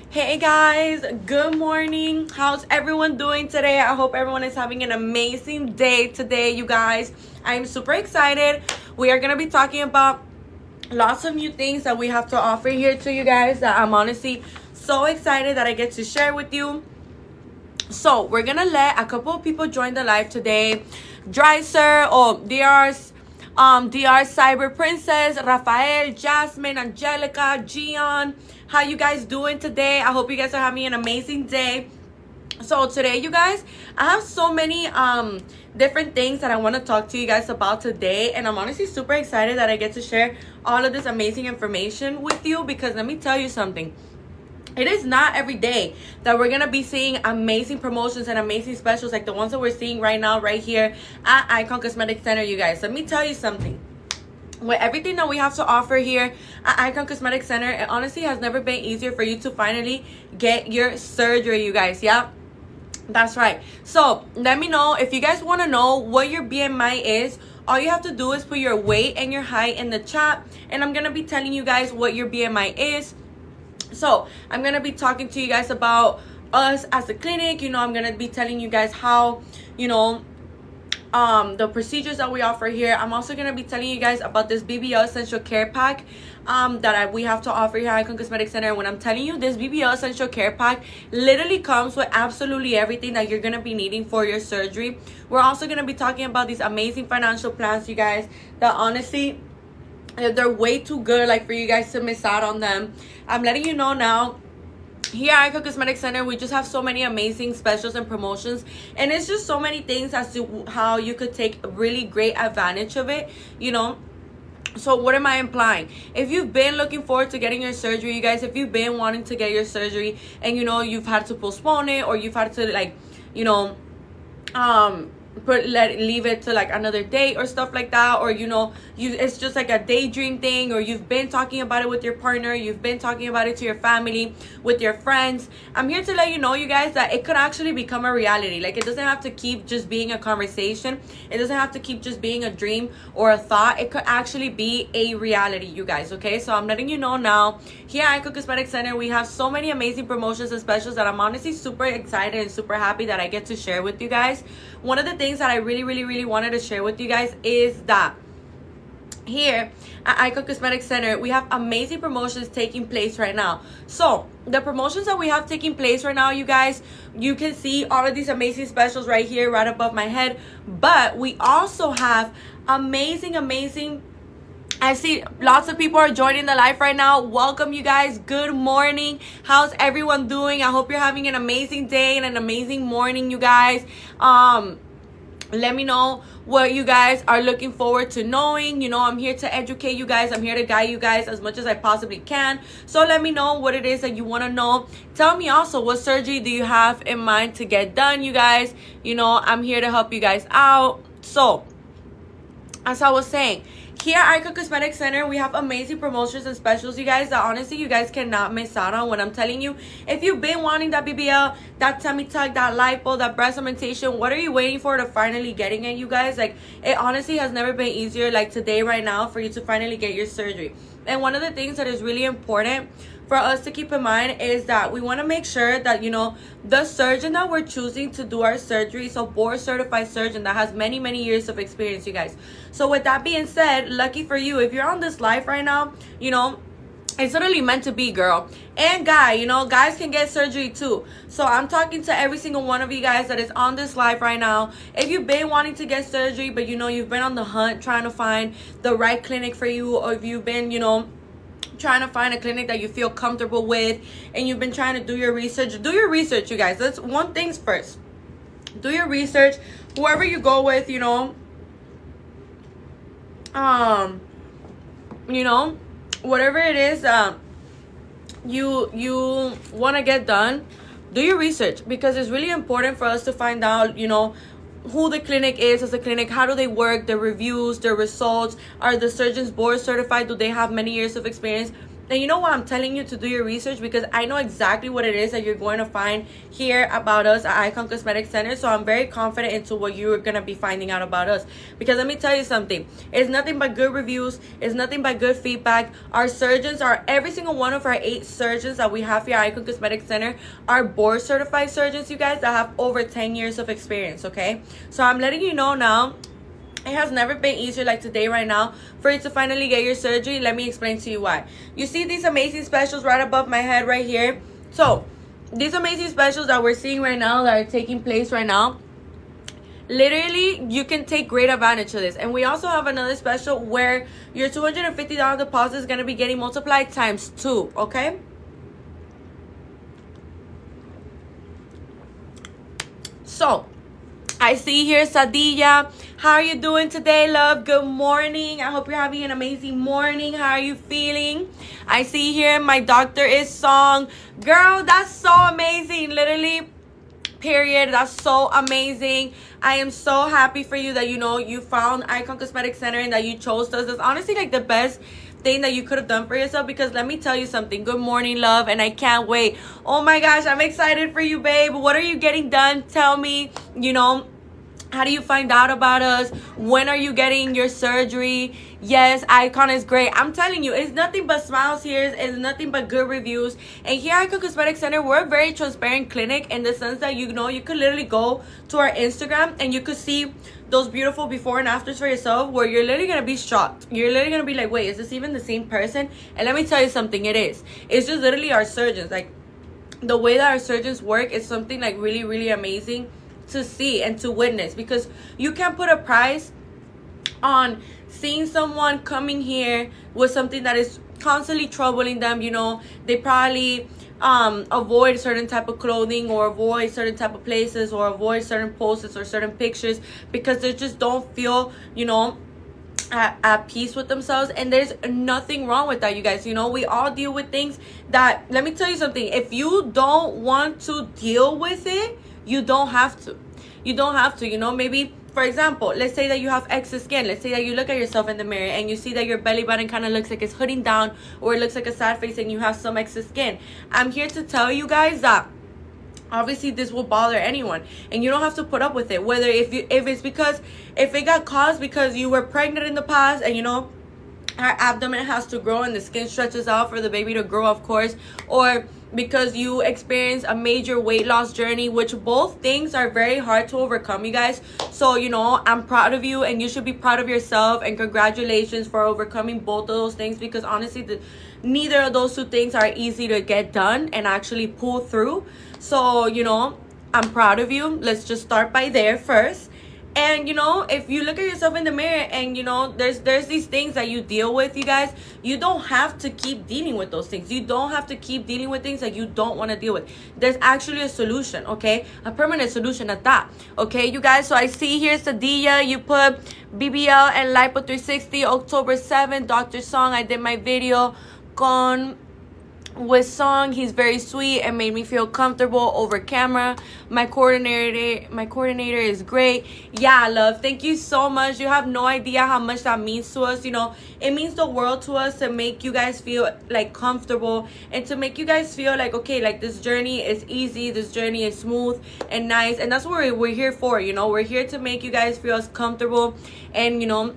Hey guys, good morning. How's everyone doing today? I hope everyone is having an amazing day today, you guys. I'm super excited. We are going to be talking about lots of new things that we have to offer here to you guys that I'm honestly so excited that I get to share with you. So, we're going to let a couple of people join the live today. Dreiser, DR Cyber Princess, Rafael, Jasmine, Angelica, Gian. How you guys doing today? I hope you guys are having an amazing day. So today, you guys, I have so many different things that I want to talk to you guys about today, and I'm honestly super excited that I get to share all of this amazing information with you, because let me tell you something. It is not every day that we're going to be seeing amazing promotions and amazing specials like the ones that we're seeing right now, right here at Icon Cosmetic Center, you guys. Let me tell you something. With everything that we have to offer here at Icon Cosmetic Center, it honestly has never been easier for you to finally get your surgery, you guys. Yeah, that's right. So let me know if you guys want to know what your BMI is. All you have to do is put your weight and your height in the chat, and I'm going to be telling you guys what your BMI is. So I'm going to be talking to you guys about us as a clinic. I'm going to be telling you guys how, the procedures that we offer here. I'm also going to be telling you guys about this BBL Essential Care Pack we have to offer here at Icon Cosmetic Center. When I'm telling you, this BBL Essential Care Pack literally comes with absolutely everything that you're going to be needing for your surgery. We're also going to be talking about these amazing financial plans, you guys, that honestly, they're way too good for you guys to miss out on them. I'm letting you know now. Here at Icon Cosmetic Center, we just have so many amazing specials and promotions, and it's just so many things as to how you could take really great advantage of it, So what am I implying? If you've been looking forward to getting your surgery, you guys, if you've been wanting to get your surgery and you've had to postpone it, or you've had to leave it to another date or stuff like that, or it's just a daydream thing, or you've been talking about it with your partner, you've been talking about it to your family, with your friends, I'm here to let you know, you guys, that it could actually become a reality. It doesn't have to keep just being a conversation. It doesn't have to keep just being a dream or a thought. It could actually be a reality, you guys. Okay, so I'm letting you know now. Here at Icon Cosmetic Center, we have so many amazing promotions and specials that I'm honestly super excited and super happy that I get to share with you guys. One of the things that I really wanted to share with you guys is that here at Icon Cosmetic Center, we have amazing promotions taking place right now. So the promotions that we have taking place right now, you guys, you can see all of these amazing specials right here, right above my head. But we also have amazing I see lots of people are joining the live right now. Welcome, you guys. Good morning. How's everyone doing? I hope you're having an amazing day and an amazing morning, you guys. Let me know what you guys are looking forward to knowing. I'm here to educate you guys. I'm here to guide you guys as much as I possibly can. So let me know what it is that you want to know. Tell me also, what surgery do you have in mind to get done, you guys? I'm here to help you guys out. So, as I was saying, here at Icon Cosmetic Center, we have amazing promotions and specials, you guys, that honestly you guys cannot miss out on. When I'm telling you, if you've been wanting that BBL, that tummy tuck, that lipo, that breast augmentation, what are you waiting for to finally getting it, you guys? It honestly has never been easier today, right now, for you to finally get your surgery. And one of the things that is really important for us to keep in mind is that we want to make sure that the surgeon that we're choosing to do our surgery, so board certified surgeon that has many years of experience, you guys. So with that being said, lucky for you, if you're on this live right now, it's literally meant to be, girl and guy. Guys can get surgery too. So I'm talking to every single one of you guys that is on this live right now. If you've been wanting to get surgery, but you've been on the hunt trying to find the right clinic for you, or if you've been trying to find a clinic that you feel comfortable with, and you've been trying to do your research, you guys. That's one things first. Do your research. Whoever you go with, whatever it is you want to get done, do your research, because it's really important for us to find out who the clinic is as a clinic. How do they work? Their reviews, their results. Are the surgeons board certified? Do they have many years of experience? And you know what, I'm telling you to do your research because I know exactly what it is that you're going to find here about us at Icon Cosmetic Center. So I'm very confident into what you're going to be finding out about us. Because let me tell you something. It's nothing but good reviews. It's nothing but good feedback. Our surgeons are, every single one of our 8 surgeons that we have here at Icon Cosmetic Center are board certified surgeons, you guys, that have over 10 years of experience, okay? So I'm letting you know now. It has never been easier like today right now for you to finally get your surgery. Let me explain to you why. You see these amazing specials right above my head right here. So these amazing specials that we're seeing right now, that are taking place right now, literally you can take great advantage of this. And we also have another special where your $250 deposit is going to be getting multiplied times 2, okay? So I see here Sadilla. How are you doing today, love? Good morning. I hope you're having an amazing morning. How are you feeling? I see here my doctor is Song. Girl, that's so amazing. Literally, period. That's so amazing. I am so happy for you that, you know, you found Icon Cosmetic Center and that you chose us. That's honestly like the best thing that you could have done for yourself, because let me tell you something. Good morning, love, and I can't wait. Oh my gosh, I'm excited for you, babe. What are you getting done? Tell me, you know, how do you find out about us? When are you getting your surgery? Yes, Icon is great. I'm telling you, it's nothing but smiles here. It's nothing but good reviews. And here at Icon Cosmetic Center, we're a very transparent clinic in the sense that, you know, you could literally go to our Instagram and you could see those beautiful before and afters for yourself, where you're literally going to be shocked. You're literally going to be like, wait, is this even the same person? And let me tell you something, it is. It's just literally our surgeons. Like, the way that our surgeons work is something like really, really amazing to see and to witness, because you can't put a price on seeing someone coming here with something that is constantly troubling them. You know, they probably avoid certain type of clothing, or avoid certain type of places, or avoid certain posts or certain pictures, because they just don't feel, you know, at peace with themselves. And there's nothing wrong with that, you guys. You know, we all deal with things that, let me tell you something, if you don't want to deal with it, you don't have to. You don't have to, you know. Maybe, for example, let's say that you have excess skin. Let's say that you look at yourself in the mirror and you see that your belly button kind of looks like it's hooding down, or it looks like a sad face, and you have some excess skin. I'm here to tell you guys that obviously this will bother anyone, and you don't have to put up with it. Whether if it got caused because you were pregnant in the past, and you know, our abdomen has to grow and the skin stretches out for the baby to grow, of course, or because you experience a major weight loss journey, which both things are very hard to overcome, you guys. So, you know, I'm proud of you, and you should be proud of yourself, and congratulations for overcoming both of those things, because honestly, neither of those 2 things are easy to get done and actually pull through. So, you know, I'm proud of you. Let's just start by there first. And, you know, if you look at yourself in the mirror and, you know, there's these things that you deal with, you guys, you don't have to keep dealing with those things. You don't have to keep dealing with things that you don't want to deal with. There's actually a solution, okay? A permanent solution at that, okay, you guys? So I see here, Sadilla, you put BBL and Lipo 360, October 7th, Dr. Song. I did my video with Song. He's very sweet and made me feel comfortable over camera. My coordinator is great. Yeah, love, thank you so much. You have no idea how much that means to us. You know, it means the world to us to make you guys feel like comfortable, and to make you guys feel like, okay, like this journey is easy, this journey is smooth and nice. And that's what we're here for. You know, we're here to make you guys feel as comfortable and, you know,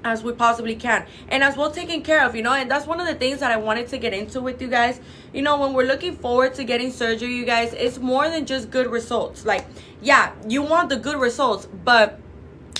as we possibly can, and as well taken care of, you know. And that's one of the things that I wanted to get into with you guys. You know, when we're looking forward to getting surgery, you guys, it's more than just good results. Like, yeah, you want the good results, but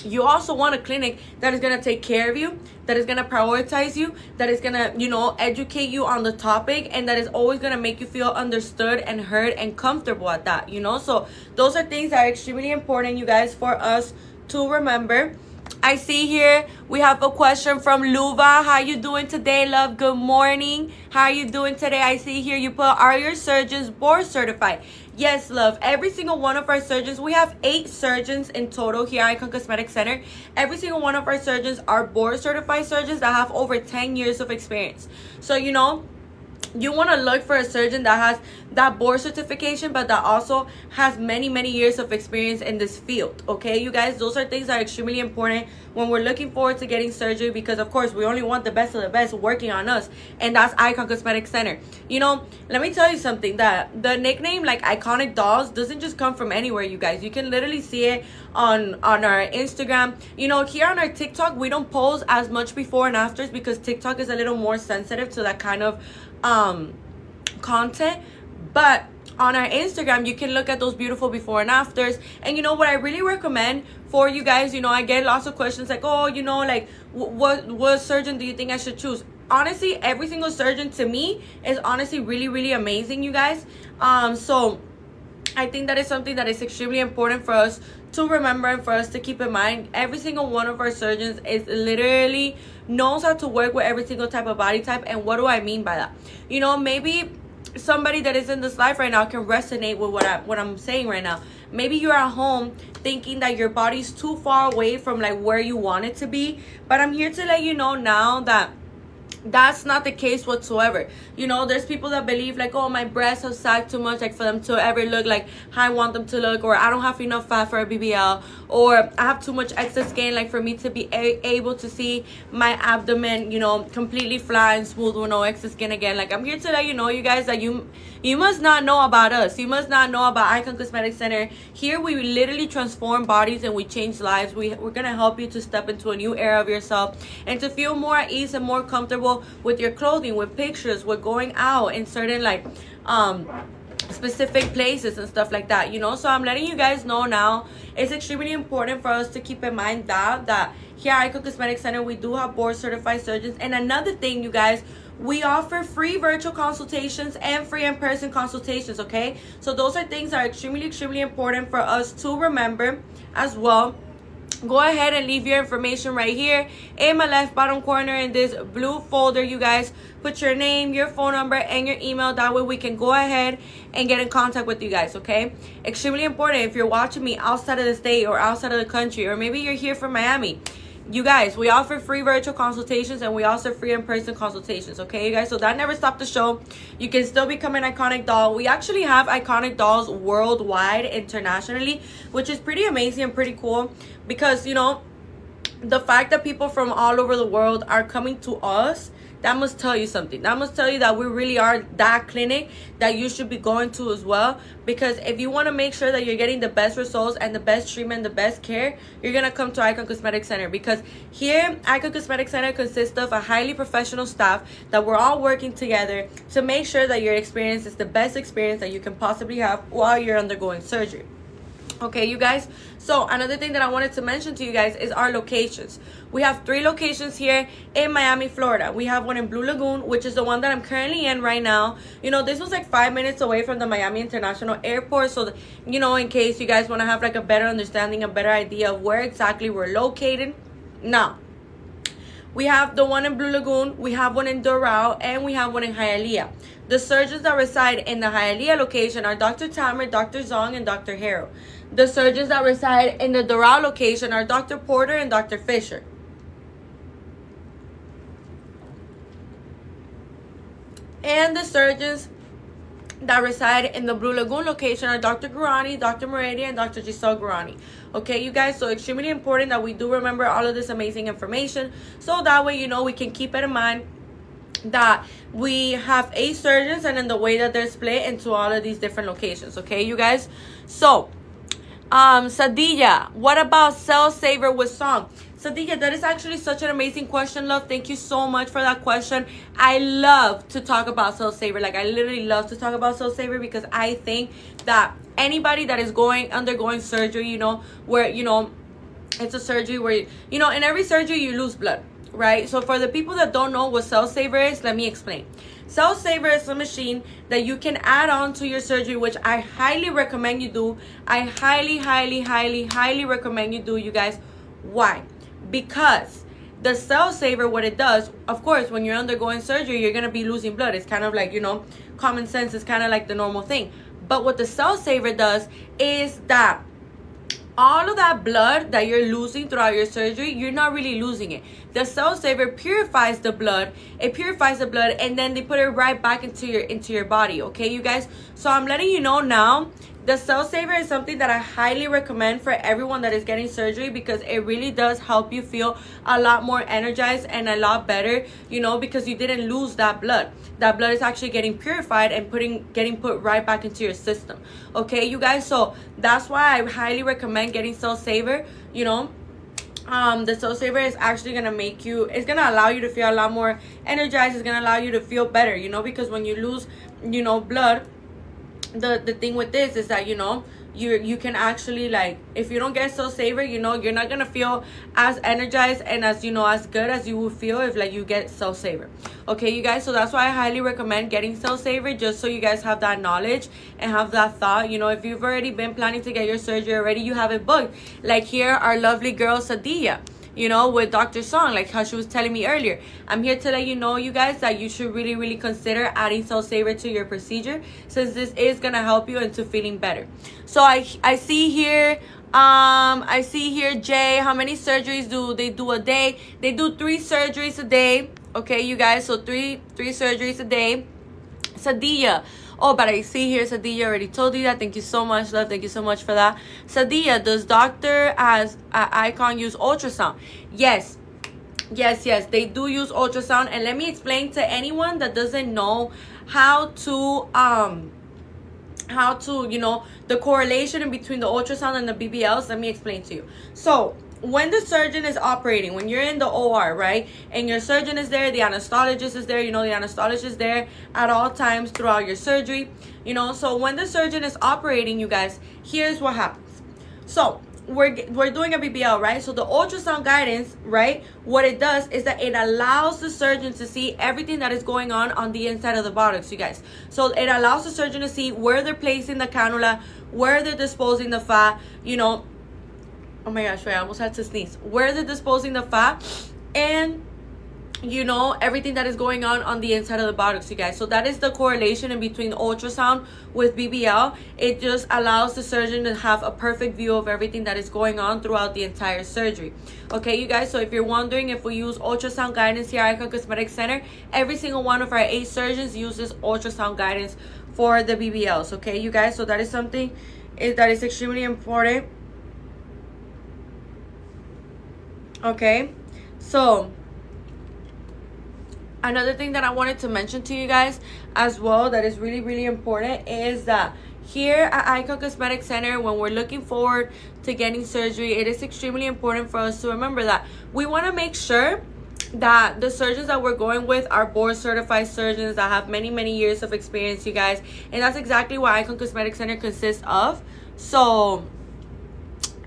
you also want a clinic that is going to take care of you, that is going to prioritize you, that is going to, you know, educate you on the topic, and that is always going to make you feel understood and heard and comfortable at that, you know. So those are things that are extremely important, you guys, for us to remember. I see here we have a question from Luva. How you doing today, love? Good morning. How are you doing today? I see here you put, are your surgeons board certified? Yes, love. Every single one of our surgeons, we have 8 surgeons in total here at Icon Cosmetic Center. Every single one of our surgeons are board certified surgeons that have over 10 years of experience. So, you know, you want to look for a surgeon that has that board certification, but that also has many years of experience in this field. Okay, you guys, those are things that are extremely important when we're looking forward to getting surgery, because of course we only want the best of the best working on us, and that's Icon Cosmetic Center. You know, let me tell you something, that the nickname like iconic dolls doesn't just come from anywhere, you guys. You can literally see it on our Instagram. You know, here on our TikTok, we don't post as much before and afters because TikTok is a little more sensitive to that kind of content. But on our Instagram, you can look at those beautiful before and afters. And you know what I really recommend for you guys, you know, I get lots of questions like, oh, you know, like what surgeon do you think I should choose? Honestly, every single surgeon to me is honestly really amazing, you guys. So I think that is something that is extremely important for us to remember and for us to keep in mind. Every single one of our surgeons is literally knows how to work with every single type of body type. And what do I mean by that? You know, maybe somebody that is in this life right now can resonate with what I'm saying right now. Maybe you're at home thinking that your body's too far away from like where you want it to be, but I'm here to let you know now that that's not the case whatsoever. You know, there's people that believe like, oh, my breasts have sagged too much like for them to ever look like how I want them to look, or I don't have enough fat for a BBL, or I have too much excess skin like for me to be able to see my abdomen, you know, completely flat and smooth with no excess skin again. Like, I'm here to let you know, you guys, that you must not know about us. You must not know about Icon Cosmetic Center. Here we literally transform bodies and we change lives. We're gonna help you to step into a new era of yourself and to feel more at ease and more comfortable with your clothing, with pictures, with going out in certain like specific places and stuff like that, you know. So I'm letting you guys know now, it's extremely important for us to keep in mind that here at Icon Cosmetic Center we do have board certified surgeons. And another thing, you guys, we offer free virtual consultations and free in-person consultations. Okay, so those are things that are extremely important for us to remember as well. Go ahead and leave your information right here in my left bottom corner in this blue folder, you guys. Put your name, your phone number, and your email. That way we can go ahead and get in contact with you guys, okay? Extremely important if you're watching me outside of the state or outside of the country, or maybe you're here from Miami. You guys, we offer free virtual consultations and we also free in-person consultations, okay, you guys? So that never stopped the show. You can still become an iconic doll. We actually have iconic dolls worldwide, internationally, which is pretty amazing and pretty cool, because, you know, the fact that people from all over the world are coming to us, that must tell you something. That must tell you that we really are that clinic that you should be going to as well. Because if you want to make sure that you're getting the best results and the best treatment, the best care, you're going to come to Icon Cosmetic Center. Because here, Icon Cosmetic Center consists of a highly professional staff that we're all working together to make sure that your experience is the best experience that you can possibly have while you're undergoing surgery. Okay, you guys, so another thing that I wanted to mention to you guys is our locations. We have 3 locations here in Miami, Florida. We have one in Blue Lagoon, which is the one that I'm currently in right now. You know, this was like 5 minutes away from the Miami International Airport. So, you know, in case you guys want to have like a better understanding, a better idea of where exactly we're located. Now, we have the one in Blue Lagoon, we have one in Doral, and we have one in Hialeah. The surgeons that reside in the Hialeah location are Dr. Tamer, Dr. Zong, and Dr. Harrow. The surgeons that reside in the Doral location are Dr. Porter and Dr. Fisher. And the surgeons that reside in the Blue Lagoon location are Dr. Gurani, Dr. Moretti, and Dr. Giselle Gurani. Okay, you guys, so extremely important that we do remember all of this amazing information, so that way, you know, we can keep it in mind that we have 8 surgeons and in the way that they're split into all of these different locations. Okay, you guys, so Sadilla, what about Cell Saver with Song? Sadilla, that is actually such an amazing question, love. Thank you so much for that question. I love to talk about Cell Saver. Like, I literally love to talk about Cell Saver because I think that anybody that is undergoing surgery, you know, where, you know, it's a surgery where, you know, in every surgery you lose blood, right? So for the people that don't know what Cell Saver is, let me explain. Cell Saver is a machine that you can add on to your surgery, which I highly recommend you do. I highly recommend you do, you guys. Why? Because the Cell Saver, what it does, of course, when you're undergoing surgery, you're going to be losing blood. It's kind of like, you know, common sense is kind of like the normal thing. But what the Cell Saver does is that all of that blood that you're losing throughout your surgery, you're not really losing it. The Cell Saver purifies the blood. It purifies the blood, and then they put it right back into your body. Okay, you guys. So I'm letting you know now. The Cell Saver is something that I highly recommend for everyone that is getting surgery, because it really does help you feel a lot more energized and a lot better, you know, because you didn't lose that blood. That blood is actually getting purified and getting put right back into your system. Okay, you guys. So that's why I highly recommend getting Cell Saver, you know. The Cell Saver is actually gonna make you, it's gonna allow you to feel a lot more energized. It's gonna allow you to feel better, you know, because when you lose, you know, blood, the thing with this is that, you know, you can actually, like, if you don't get Cell Saver, you know, you're not gonna feel as energized and as, you know, as good as you would feel if, like, you get Cell Saver. Okay, you guys. So that's why I highly recommend getting Cell Saver, just so you guys have that knowledge and have that thought. You know, if you've already been planning to get your surgery already, you have it booked. Like here, our lovely girl Sadia, you know, with Dr. Song, like how she was telling me earlier. I'm here to let you know, you guys, that you should really, really consider adding Cell Saver to your procedure, since this is gonna help you into feeling better. So I see here, Jay, how many surgeries do they do a day? They do 3 surgeries a day. Okay, you guys. So three surgeries a day. Sadia. Oh, but I see here Sadia already told you that. Thank you so much, love. Thank you so much for that. Sadia, does Dr. Icon use ultrasound? Yes. They do use ultrasound. And let me explain to anyone that doesn't know how to, you know, the correlation in between the ultrasound and the BBLs. Let me explain to you. So when the surgeon is operating, when you're in the OR, right, and your surgeon is there, the anesthesiologist is there, you know, the anesthesiologist is there at all times throughout your surgery, you know. So when the surgeon is operating, you guys, here's what happens. So we're doing a BBL, right? So the ultrasound guidance, right, what it does is that it allows the surgeon to see everything that is going on the inside of the buttocks, you guys. So it allows the surgeon to see where they're placing the cannula, where they're disposing the fat, you know. Oh my gosh, I almost had to sneeze. Where they're disposing the fat, and, you know, everything that is going on the inside of the buttocks, you guys. So that is the correlation in between ultrasound with BBL. It just allows the surgeon to have a perfect view of everything that is going on throughout the entire surgery. Okay, you guys. So if you're wondering if we use ultrasound guidance here at Icon Cosmetic Center, every single one of our 8 surgeons uses ultrasound guidance for the BBLs. Okay, you guys. So that is something that is extremely important. Okay, so another thing that I wanted to mention to you guys as well that is really, really important is that here at Icon Cosmetic Center, when we're looking forward to getting surgery, it is extremely important for us to remember that we want to make sure that the surgeons that we're going with are board certified surgeons that have many, many years of experience, you guys. And that's exactly what Icon Cosmetic Center consists of. So,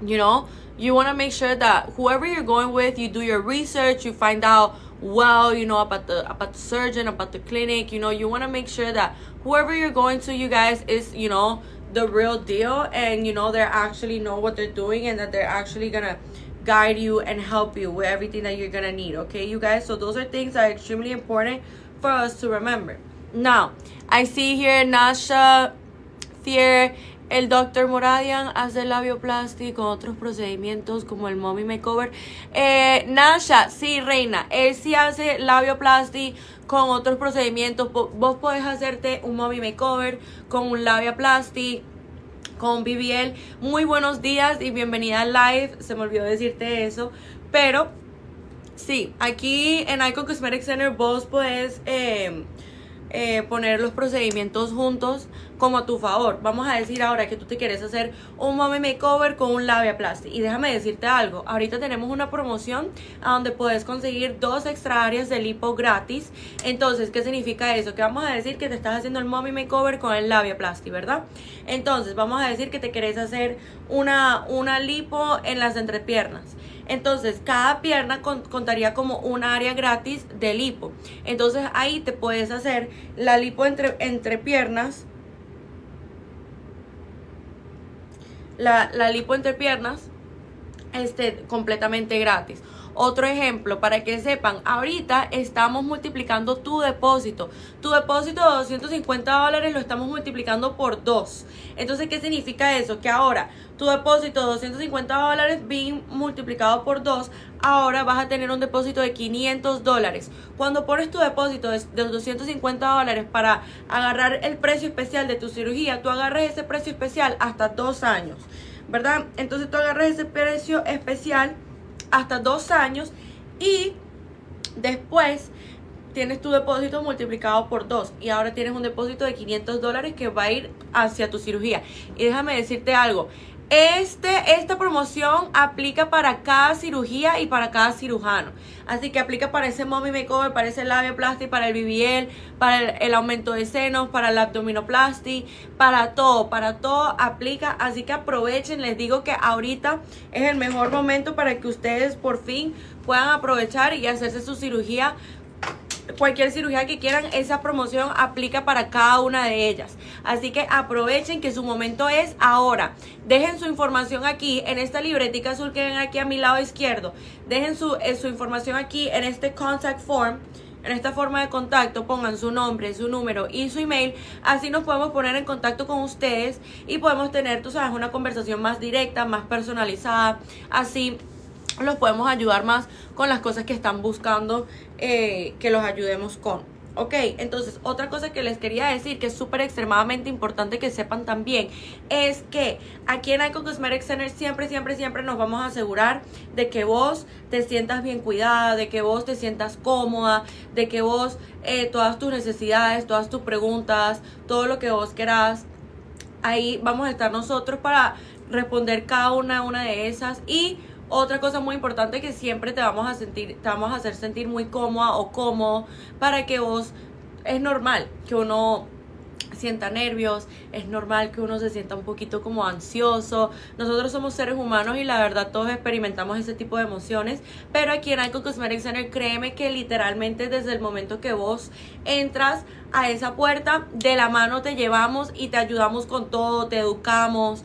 you know, you want to make sure that whoever you're going with, you do your research, you find out, well, you know, about the surgeon, about the clinic. You know, you want to make sure that whoever you're going to, you guys, is, you know, the real deal, and, you know, they actually know what they're doing, and that they're actually gonna guide you and help you with everything that you're gonna need. Okay, you guys. So those are things that are extremely important for us to remember. Now, I see here Nasha Thier. El Dr. Moradian hace labioplasty con otros procedimientos como el mommy makeover. Nasha, sí, reina. Él sí hace labioplasty con otros procedimientos. Vos podés hacerte un mommy makeover con un labioplasty, con BBL. Muy buenos días y bienvenida al live. Se me olvidó decirte eso. Pero, sí, aquí en Icon Cosmetic Center vos podés poner los procedimientos juntos como a tu favor. Vamos a decir ahora que tú te quieres hacer un mommy makeover con un labiaplasty, y déjame decirte algo, ahorita tenemos una promoción a donde puedes conseguir 2 extra áreas de lipo gratis. Entonces, ¿qué significa eso? Que vamos a decir que te estás haciendo el mommy makeover con el labiaplasty, ¿verdad? Entonces, vamos a decir que te querés hacer una lipo en las entrepiernas. Entonces, cada pierna contaría como un área gratis de lipo. Entonces, ahí te puedes hacer la lipo entre piernas. La lipo entre piernas completamente gratis. Otro ejemplo, para que sepan, ahorita estamos multiplicando tu depósito. Tu depósito de $250 lo estamos multiplicando por 2. Entonces, ¿qué significa eso? Que ahora tu depósito de $250 bien multiplicado por 2, ahora vas a tener un depósito de $500. Cuando pones tu depósito de $250 para agarrar el precio especial de tu cirugía, tú agarras ese precio especial hasta 2 años, ¿verdad? Entonces tú agarras ese precio especial hasta 2 años y después tienes tu depósito multiplicado por 2 y ahora tienes un depósito de $500 que va a ir hacia tu cirugía. Y déjame decirte algo, esta promoción aplica para cada cirugía y para cada cirujano. Así que aplica para ese mommy makeover, para ese labioplasty, para el BBL, para el aumento de senos, para el abdominoplasty, para todo aplica. Así que aprovechen, les digo que ahorita es el mejor momento para que ustedes por fin puedan aprovechar y hacerse su cirugía. Cualquier cirugía que quieran, esa promoción aplica para cada una de ellas. Así que aprovechen que su momento es ahora. Dejen su información aquí en esta libretica azul que ven aquí a mi lado izquierdo. Dejen su información aquí en este contact form. En esta forma de contacto pongan su nombre, su número y su email. Así nos podemos poner en contacto con ustedes y podemos tener, tú sabes, una conversación más directa, más personalizada. Así los podemos ayudar más con las cosas que están buscando que los ayudemos con. Ok, entonces otra cosa que les quería decir que es súper extremadamente importante que sepan también es que aquí en Icon Cosmetic Center siempre nos vamos a asegurar de que vos te sientas bien cuidada, de que vos te sientas cómoda, de que vos todas tus necesidades, todas tus preguntas, todo lo que vos querás, ahí vamos a estar nosotros para responder cada una de esas. Y otra cosa muy importante que siempre te vamos a hacer sentir muy cómoda o cómodo para que vos, es normal que uno sienta nervios, es normal que uno se sienta un poquito como ansioso. Nosotros somos seres humanos y la verdad todos experimentamos ese tipo de emociones, pero aquí en Icon Cosmetic Center créeme que literalmente desde el momento que vos entras a esa puerta, de la mano te llevamos y te ayudamos con todo, te educamos.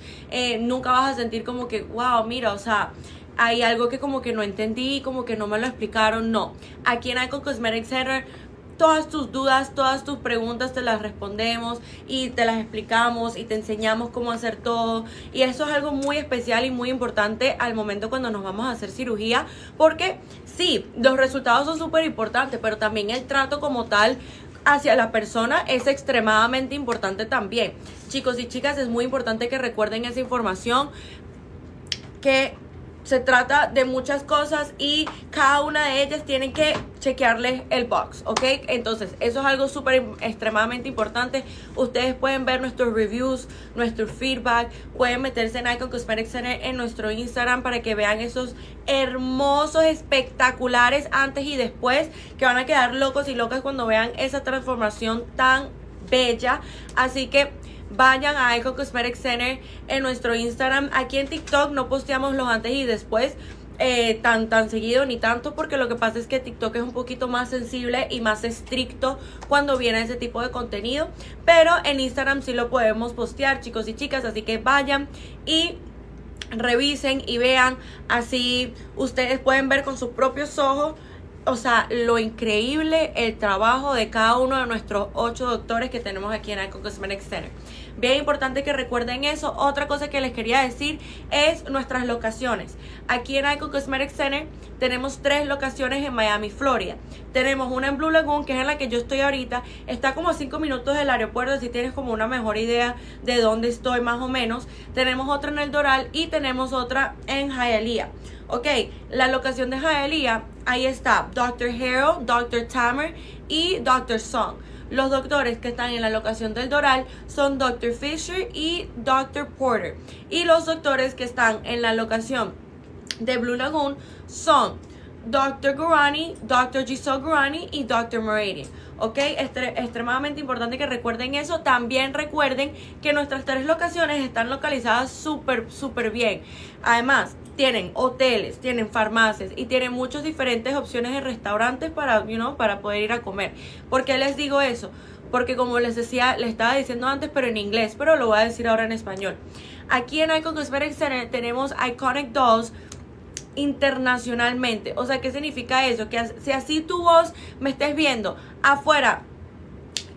Nunca vas a sentir como que, wow, mira, o sea, hay algo que como que no entendí, como que no me lo explicaron. No, aquí en Icon Cosmetic Center todas tus dudas, todas tus preguntas te las respondemos y te las explicamos y te enseñamos cómo hacer todo. Y eso es algo muy especial y muy importante al momento cuando nos vamos a hacer cirugía, porque sí, los resultados son súper importantes, pero también el trato como tal hacia la persona es extremadamente importante también. Chicos y chicas, es muy importante que recuerden esa información, que se trata de muchas cosas y cada una de ellas tienen que chequearles el box, ¿ok? Entonces, eso es algo súper extremadamente importante. Ustedes pueden ver nuestros reviews, nuestro feedback. Pueden meterse en Icon Cosmetic Center en nuestro Instagram para que vean esos hermosos, espectaculares antes y después, que van a quedar locos y locas cuando vean esa transformación tan bella. Así que vayan a Icon Cosmetic Center en nuestro Instagram. Aquí en TikTok no posteamos los antes y después tan seguido ni tanto, porque lo que pasa es que TikTok es un poquito más sensible y más estricto cuando viene ese tipo de contenido, pero en Instagram sí lo podemos postear, chicos y chicas. Así que vayan y revisen y vean, así ustedes pueden ver con sus propios ojos, o sea, lo increíble, el trabajo de cada uno de nuestros 8 doctores que tenemos aquí en Icon Cosmetic Center. Bien importante que recuerden eso. Otra cosa que les quería decir es nuestras locaciones. Aquí en Icon Cosmetic Center tenemos 3 locaciones en Miami, Florida. Tenemos una en Blue Lagoon, que es en la que yo estoy ahorita. Está como a 5 minutos del aeropuerto, así tienes como una mejor idea de dónde estoy más o menos. Tenemos otra en el Doral y tenemos otra en Hialeah. Ok, la locación de Hialeah, ahí está Dr. Harold, Dr. Tamer y Dr. Song. Los doctores que están en la locación del Doral son Dr. Fisher y Dr. Porter. Y los doctores que están en la locación de Blue Lagoon son Dr. Gurani, Dr. Giselle Gurani y Dr. Meridian. Ok, extremadamente importante que recuerden eso. También recuerden que nuestras 3 locaciones están localizadas súper bien. Además, tienen hoteles, tienen farmacias y tienen muchas diferentes opciones de restaurantes para, para poder ir a comer. ¿Por qué les digo eso? Porque como les decía, les estaba diciendo antes, pero en inglés, pero lo voy a decir ahora en español. Aquí en Icon Cosmetic Center tenemos Iconic Dolls, internacionalmente. O sea, ¿qué significa eso? Que si así tu voz me estés viendo afuera,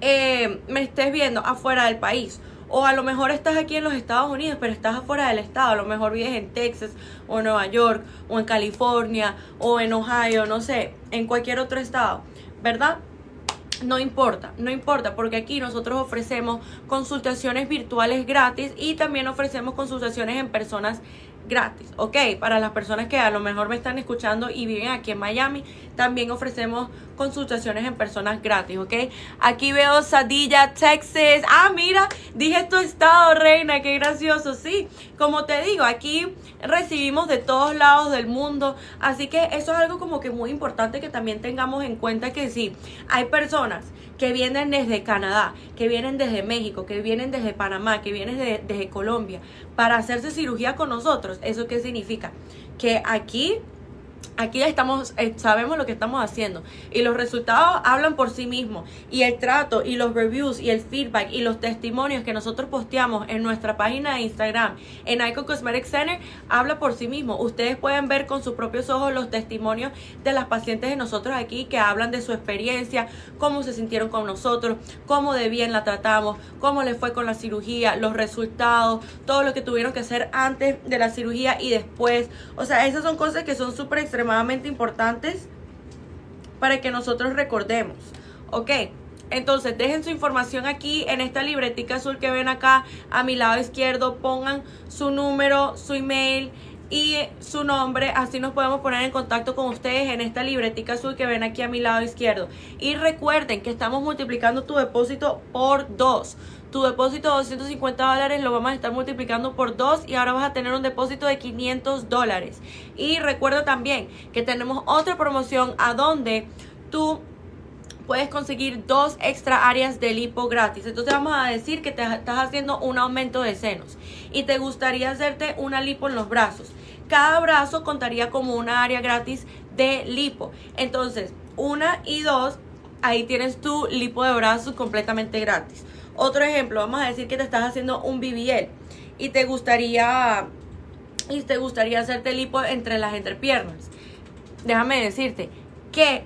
del país, o a lo mejor estás aquí en los Estados Unidos, pero estás afuera del estado, a lo mejor vives en Texas, o en Nueva York, o en California, o en Ohio, no sé, en cualquier otro estado, ¿verdad? No importa, porque aquí nosotros ofrecemos consultaciones virtuales gratis y también ofrecemos consultaciones en personas gratis, ¿ok? Para las personas que a lo mejor me están escuchando y viven aquí en Miami, también ofrecemos consultaciones en personas gratis, ¿ok? Aquí veo Sadilla, Texas. Ah, mira, dije tu estado, reina, qué gracioso. Sí, como te digo, aquí recibimos de todos lados del mundo, así que eso es algo como que muy importante que también tengamos en cuenta, que sí, hay personas que vienen desde Canadá, que vienen desde México, que vienen desde Panamá, que vienen desde Colombia para hacerse cirugía con nosotros. ¿Eso qué significa? Que aquí estamos, sabemos lo que estamos haciendo y los resultados hablan por sí mismos, y el trato y los reviews y el feedback y los testimonios que nosotros posteamos en nuestra página de Instagram en Icon Cosmetic Center habla por sí mismo. Ustedes pueden ver con sus propios ojos los testimonios de las pacientes de nosotros aquí, que hablan de su experiencia, cómo se sintieron con nosotros, cómo de bien la tratamos, cómo les fue con la cirugía, los resultados, todo lo que tuvieron que hacer antes de la cirugía y después. O sea, esas son cosas que son súper extremadamente importantes para que nosotros recordemos, ¿ok? Entonces dejen su información aquí en esta libretica azul que ven acá a mi lado izquierdo. Pongan su número, su email y su nombre, así nos podemos poner en contacto con ustedes en esta libretica azul que ven aquí a mi lado izquierdo. Y recuerden que estamos multiplicando tu depósito por 2. Tu depósito de $250 lo vamos a estar multiplicando por 2 y ahora vas a tener un depósito de $500. Y recuerda también que tenemos otra promoción a donde tú puedes conseguir 2 extra áreas de lipo gratis. Entonces vamos a decir que te estás haciendo un aumento de senos y te gustaría hacerte una lipo en los brazos. Cada brazo contaría como una área gratis de lipo. Entonces 1 y 2, ahí tienes tu lipo de brazos completamente gratis. Otro ejemplo, vamos a decir que te estás haciendo un BBL y te gustaría hacerte lipo entre las entrepiernas. Déjame decirte que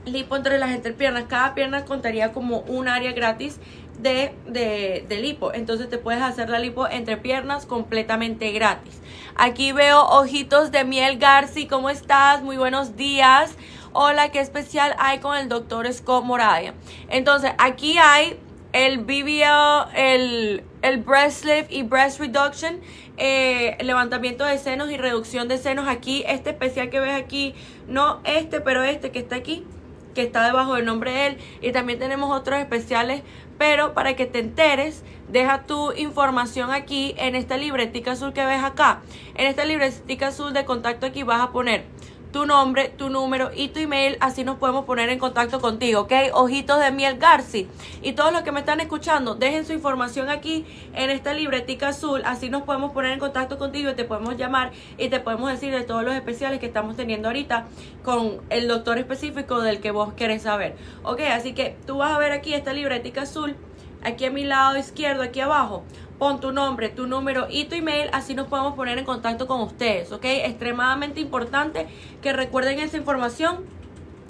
lipo entre las entrepiernas, cada pierna contaría como un área gratis de lipo. Entonces te puedes hacer la lipo entre piernas completamente gratis. Aquí veo ojitos de miel Garci, ¿cómo estás? Muy buenos días. Hola, qué especial hay con el doctor Scott Moraya. Entonces aquí hay el BBL, el breast lift y breast reduction, levantamiento de senos y reducción de senos. Aquí este especial que ves aquí, no este, pero este que está aquí, que está debajo del nombre de él. Y también tenemos otros especiales, pero para que te enteres, deja tu información aquí en esta libretica azul que ves acá. En esta libretica azul de contacto aquí vas a poner tu nombre, tu número y tu email, así nos podemos poner en contacto contigo, ¿ok? Ojitos de miel Garci. Y todos los que me están escuchando, dejen su información aquí en esta libretica azul, así nos podemos poner en contacto contigo y te podemos llamar y te podemos decir de todos los especiales que estamos teniendo ahorita con el doctor específico del que vos querés saber, ¿ok? Así que tú vas a ver aquí esta libretica azul, aquí a mi lado izquierdo, aquí abajo. Pon tu nombre, tu número y tu email, así nos podemos poner en contacto con ustedes, ¿ok? Extremadamente importante que recuerden esa información,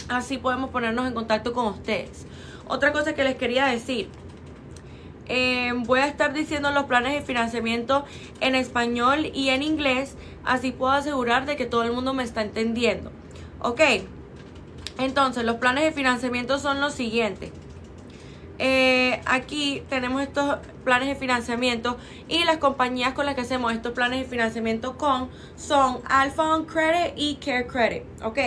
así podemos ponernos en contacto con ustedes. Otra cosa que les quería decir, voy a estar diciendo los planes de financiamiento en español y en inglés, así puedo asegurar de que todo el mundo me está entendiendo, ¿ok? Entonces, los planes de financiamiento son los siguientes. Aquí tenemos estos planes de financiamiento y las compañías con las que hacemos estos planes de financiamiento son Alpha on Credit y Care Credit, ¿ok?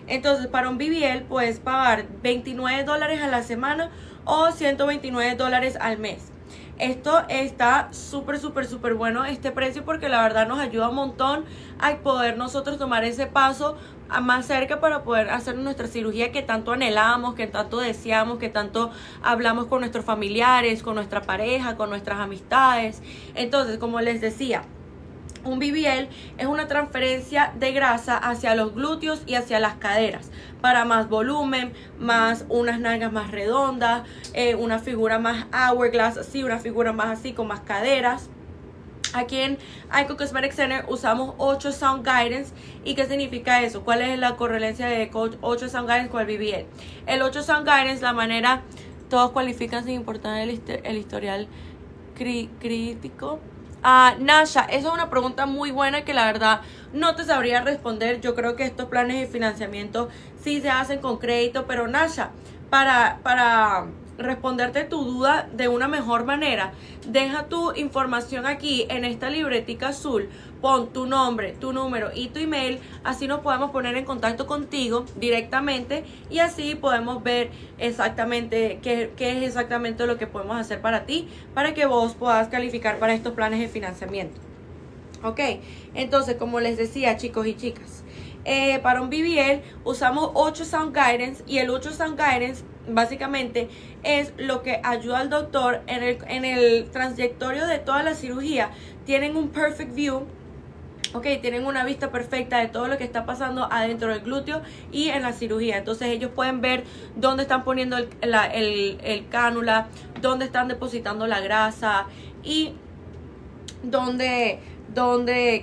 Entonces para un BBL puedes pagar $29 a la semana o $129 al mes. Esto está súper bueno este precio, porque la verdad nos ayuda un montón a poder nosotros tomar ese paso más cerca para poder hacer nuestra cirugía que tanto anhelamos, que tanto deseamos, que tanto hablamos con nuestros familiares, con nuestra pareja, con nuestras amistades. Entonces, como les decía, un BBL es una transferencia de grasa hacia los glúteos y hacia las caderas para más volumen, más unas nalgas más redondas, una figura más hourglass, así, una figura más así con más caderas. Aquí en Icon Cosmetic Center usamos 8 Sound Guidance. ¿Y qué significa eso? ¿Cuál es la correlación de 8 Sound Guidance con el BBL? El 8 Sound Guidance, la manera, todos cualifican sin importar el historial crítico. Nasha, eso es una pregunta muy buena que la verdad no te sabría responder. Yo creo que estos planes de financiamiento sí se hacen con crédito, pero Nasha, para responderte tu duda de una mejor manera, deja tu información aquí en esta libretica azul, pon tu nombre, tu número y tu email, así nos podemos poner en contacto contigo directamente y así podemos ver exactamente qué es exactamente lo que podemos hacer para ti, para que vos puedas calificar para estos planes de financiamiento. Ok, entonces como les decía, chicos y chicas, para un BBL usamos 8 Sound Guidance, y el 8 Sound Guidance básicamente es lo que ayuda al doctor en el trayectorio de toda la cirugía. Tienen un perfect view, ok, tienen una vista perfecta de todo lo que está pasando adentro del glúteo y en la cirugía. Entonces ellos pueden ver dónde están poniendo el cánula, dónde están depositando la grasa y qué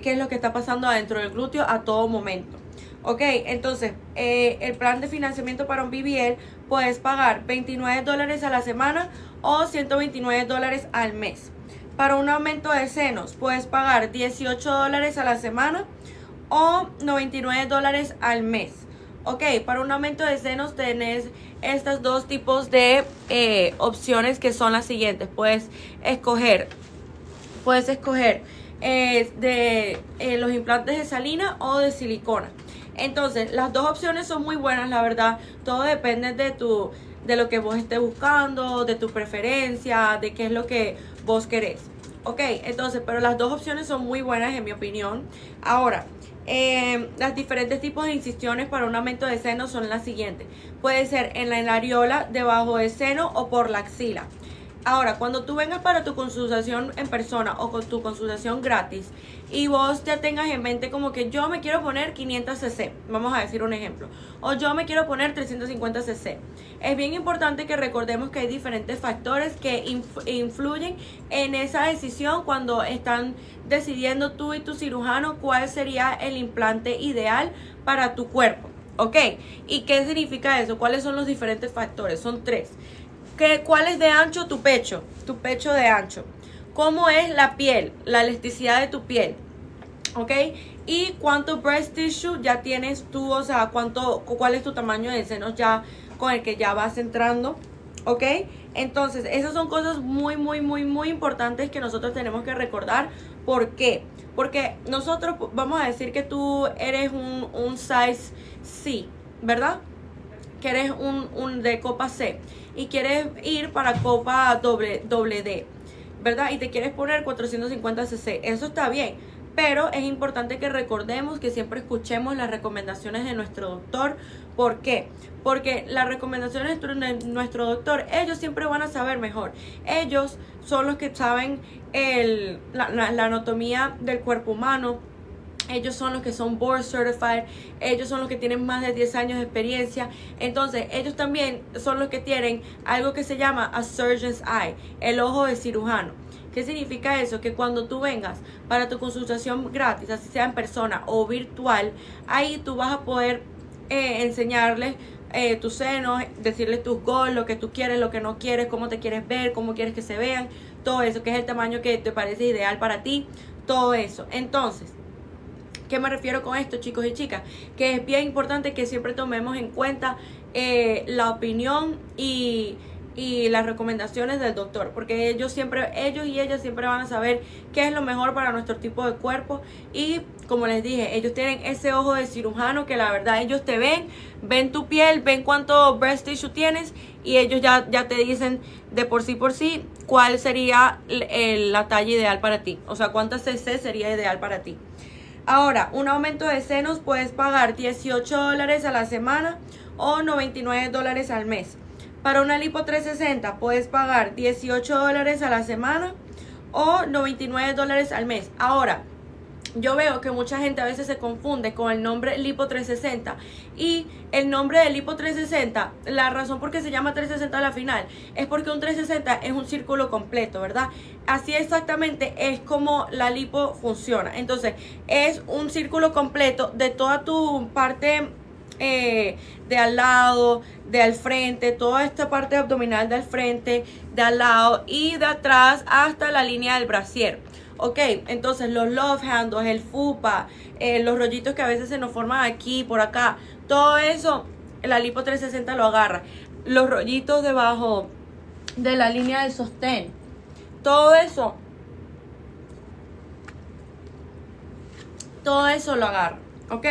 es lo que está pasando adentro del glúteo a todo momento. Ok, entonces el plan de financiamiento para un BBL puedes pagar $29 a la semana o $129 al mes. Para un aumento de senos puedes pagar $18 a la semana o $99 al mes. Ok, para un aumento de senos tenés estos dos tipos de opciones, que son las siguientes. Puedes escoger los implantes de salina o de silicona. Entonces, las dos opciones son muy buenas, la verdad. Todo depende de lo que vos estés buscando, de tu preferencia, de qué es lo que vos querés. Ok, entonces, pero las dos opciones son muy buenas en mi opinión. Ahora, las diferentes tipos de incisiones para un aumento de seno son las siguientes. Puede ser en la areola, debajo del seno o por la axila. Ahora, cuando tú vengas para tu consultación en persona o con tu consultación gratis y vos ya tengas en mente como que yo me quiero poner 500 cc, vamos a decir un ejemplo, o yo me quiero poner 350 cc, es bien importante que recordemos que hay diferentes factores que influyen en esa decisión cuando están decidiendo tú y tu cirujano cuál sería el implante ideal para tu cuerpo. ¿Ok? ¿Y qué significa eso? ¿Cuáles son los diferentes factores? Son 3. ¿Cuál es de ancho tu pecho? Tu pecho de ancho. ¿Cómo es la piel? La elasticidad de tu piel. ¿Ok? Y cuánto breast tissue ya tienes tú, o sea, cuál es tu tamaño de senos ya con el que ya vas entrando. ¿Ok? Entonces, esas son cosas muy, muy, muy, muy importantes que nosotros tenemos que recordar. ¿Por qué? Porque nosotros, vamos a decir que tú eres un size C, ¿verdad? Que eres un de copa C y quieres ir para copa doble D, ¿verdad? Y te quieres poner 450 cc. Eso está bien, pero es importante que recordemos que siempre escuchemos las recomendaciones de nuestro doctor. ¿Por qué? Porque las recomendaciones de nuestro doctor, ellos siempre van a saber mejor. Ellos son los que saben la anatomía del cuerpo humano. Ellos son los que son board certified, ellos son los que tienen más de 10 años de experiencia. Entonces, ellos también son los que tienen algo que se llama a surgeon's eye, el ojo de cirujano. ¿Qué significa eso? Que cuando tú vengas para tu consultación gratis, así sea en persona o virtual, ahí tú vas a poder enseñarles tus senos, decirles tus goals, lo que tú quieres, lo que no quieres, cómo te quieres ver, cómo quieres que se vean, todo eso, que es el tamaño que te parece ideal para ti, todo eso. Entonces, ¿qué me refiero con esto, chicos y chicas? Que es bien importante que siempre tomemos en cuenta la opinión y las recomendaciones del doctor, porque ellos y ellas siempre van a saber qué es lo mejor para nuestro tipo de cuerpo. Y como les dije, ellos tienen ese ojo de cirujano que la verdad ellos te ven tu piel, ven cuánto breast tissue tienes y ellos ya te dicen de por sí cuál sería la talla ideal para ti, o sea, cuántas cc sería ideal para ti. Ahora, un aumento de senos puedes pagar $18 a la semana o $99 al mes. Para una Lipo 360 puedes pagar $18 a la semana o $99 al mes. Ahora, yo veo que mucha gente a veces se confunde con el nombre Lipo 360 y el nombre de Lipo 360, la razón por qué se llama 360 a la final es porque un 360 es un círculo completo, ¿verdad? Así exactamente es como la lipo funciona. Entonces es un círculo completo de toda tu parte de al lado, de al frente, toda esta parte abdominal de al frente, de al lado y de atrás hasta la línea del brasier. Ok, entonces los love handles, el fupa, los rollitos que a veces se nos forman aquí, por acá, todo eso, la lipo 360 lo agarra. Los rollitos debajo de la línea del sostén, todo eso lo agarra. Ok,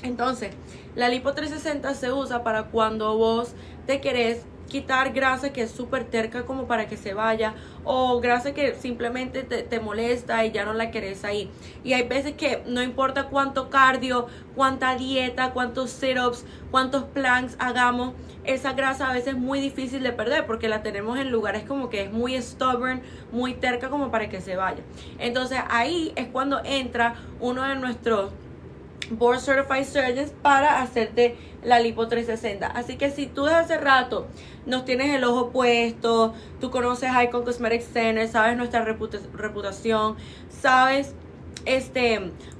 entonces la lipo 360 se usa para cuando vos te querés quitar grasa que es súper terca como para que se vaya, o grasa que simplemente te molesta y ya no la querés ahí. Y hay veces que no importa cuánto cardio, cuánta dieta, cuántos sit-ups, cuántos planks hagamos, esa grasa a veces es muy difícil de perder porque la tenemos en lugares como que es muy stubborn, muy terca como para que se vaya. Entonces ahí es cuando entra uno de nuestros Board Certified Surgeons para hacerte la lipo 360. Así que si tú desde hace rato nos tienes el ojo puesto, tú conoces Icon Cosmetic Center, sabes nuestra reputación, sabes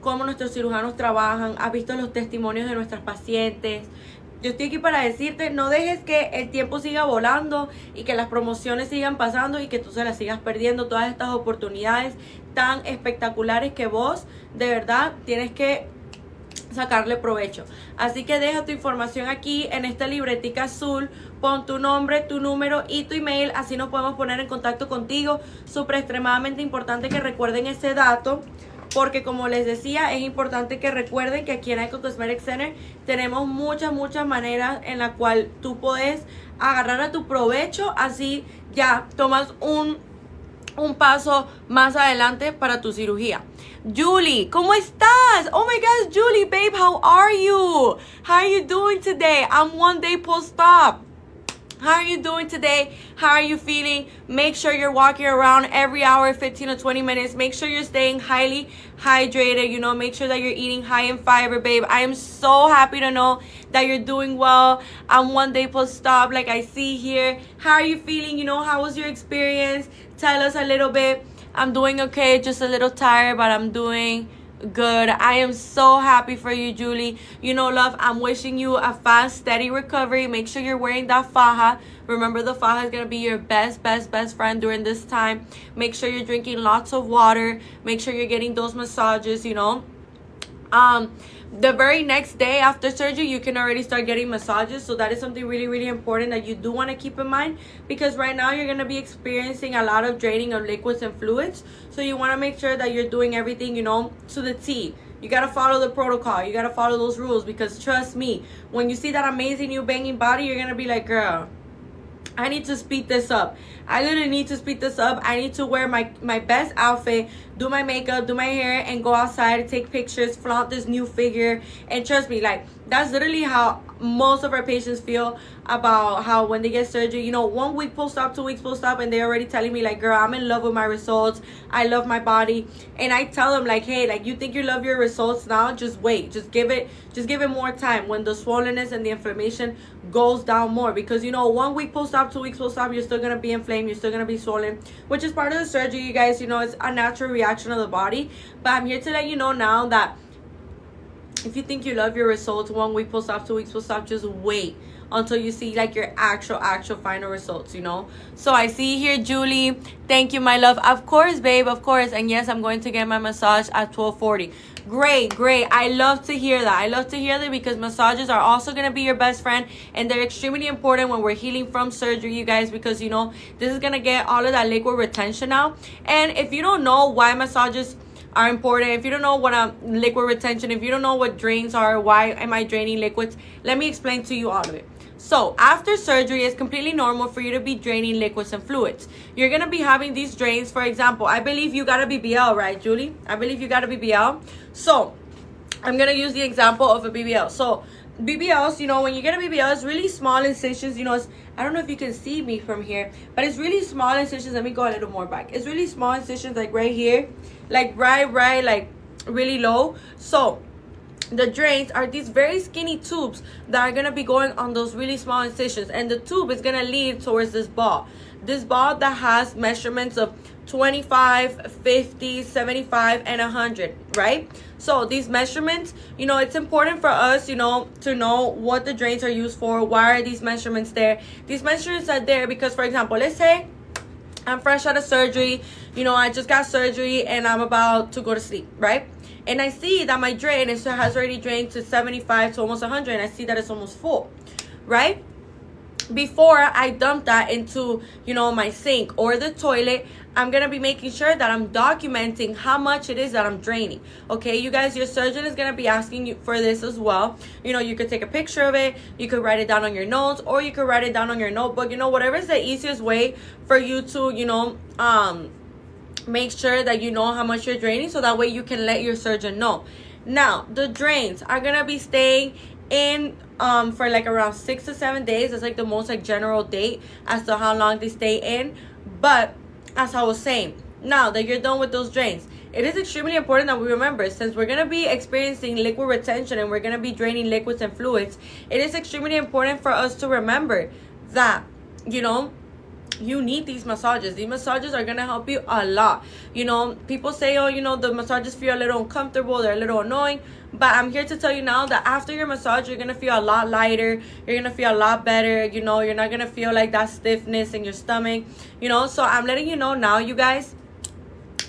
cómo nuestros cirujanos trabajan, has visto los testimonios de nuestras pacientes, yo estoy aquí para decirte, no dejes que el tiempo siga volando y que las promociones sigan pasando y que tú se las sigas perdiendo, todas estas oportunidades tan espectaculares que vos de verdad tienes que sacarle provecho. Así que deja tu información aquí en esta libretica azul, pon tu nombre, tu número y tu email, así nos podemos poner en contacto contigo. Súper extremadamente importante que recuerden ese dato, porque como les decía, es importante que recuerden que aquí en Icon Cosmetic Center tenemos muchas maneras en la cual tú puedes agarrar a tu provecho, así ya tomas un paso más adelante para tu cirugía. Julie, ¿cómo estás? Oh my gosh, Julie, babe, how are you? How are you doing today? I'm one day post-op. How are you doing today? How are you feeling? Make sure you're walking around every hour, 15 to 20 minutes. Make sure you're staying highly hydrated. You know, make sure that you're eating high in fiber, babe. I am so happy to know that you're doing well. I'm one day post-op, like I see here. How are you feeling? You know, how was your experience? Tell us a little bit. I'm doing okay, just a little tired, but I'm doing good. I am so happy for you, Julie. You know, love, I'm wishing you a fast, steady recovery. Make sure you're wearing that faja. Remember, the faja is going to be your best friend during this time. Make sure you're drinking lots of water. Make sure you're getting those massages, you know. The very next day after surgery, you can already start getting massages. So that is something really important that you do want to keep in mind, because right now you're going to be experiencing a lot of draining of liquids and fluids. So you want to make sure that you're doing everything, you know, to the T. You got to follow the protocol. You got to follow those rules, because trust me, when you see that amazing new banging body, you're going to be like, girl, I need to speed this up. I literally need to speed this up. I need to wear my best outfit, do my makeup, do my hair, and go outside, take pictures, flaunt this new figure. And trust me, like, that's literally how most of our patients feel about how when they get surgery, you know, 1 week post-op, 2 weeks post-op, and they're already telling me like, girl, I'm in love with my results. I love my body. And I tell them like, hey, like, you think you love your results now? Just wait. Just give it more time when the swollenness and the inflammation goes down more. Because, you know, 1 week post-op, 2 weeks post-op, you're still going to be inflamed. You're still going to be swollen, which is part of the surgery, you guys. You know, it's a natural reaction of the body. But I'm here to let you know now that if you think you love your results, 1 week post-op, 2 weeks post-op, just wait until you see like your actual final results, you know. So I see here, Julie, thank you, my love. Of course, babe, of course. And yes, I'm going to get my massage at 12:40. Great. I love to hear that. I love to hear that, because massages are also going to be your best friend, and they're extremely important when we're healing from surgery, you guys, because, you know, this is going to get all of that liquid retention out. And if you don't know why massages are important, if you don't know what liquid retention, if you don't know what drains are, why am I draining liquids, let me explain to you all of it. So after surgery, it's completely normal for you to be draining liquids and fluids. You're going to be having these drains. For example, I believe you got a BBL, right, Julie? I believe you got a BBL. So I'm going to use the example of a BBL. So BBLs, you know, when you get a BBL, it's really small incisions. You know, I don't know if you can see me from here, but it's really small incisions. Let me go a little more back. It's really small incisions, like right here, like right, like really low. So the drains are these very skinny tubes that are going to be going on those really small incisions, and the tube is going to lead towards this ball that has measurements of 25, 50, 75, and 100, right? So these measurements, you know, it's important for us, you know, to know what the drains are used for. Why are these measurements there? These measurements are there because, for example, let's say I'm fresh out of surgery, you know, I just got surgery and I'm about to go to sleep, right? And I see that my drain has already drained to 75 to almost 100, and I see that it's almost full, right? Before I dump that into, you know, my sink or the toilet, I'm going to be making sure that I'm documenting how much it is that I'm draining. Okay, you guys, your surgeon is going to be asking you for this as well. You know, you could take a picture of it. You could write it down on your notes, or you could write it down on your notebook. You know, whatever is the easiest way for you to, you know, make sure that you know how much you're draining, so that way you can let your surgeon know. Now, the drains are going to be staying in for like around 6 to 7 days. That's like the most like general date as to how long they stay in. But as I was saying, now that you're done with those drains, it is extremely important that we remember, since we're going to be experiencing liquid retention and we're going to be draining liquids and fluids, it is extremely important for us to remember that, you know, you need these massages. These massages are going to help you a lot. You know, people say, oh, you know, the massages feel a little uncomfortable, they're a little annoying. But I'm here to tell you now that after your massage, you're going to feel a lot lighter. You're going to feel a lot better. You know, you're not going to feel like that stiffness in your stomach. You know, so I'm letting you know now, you guys,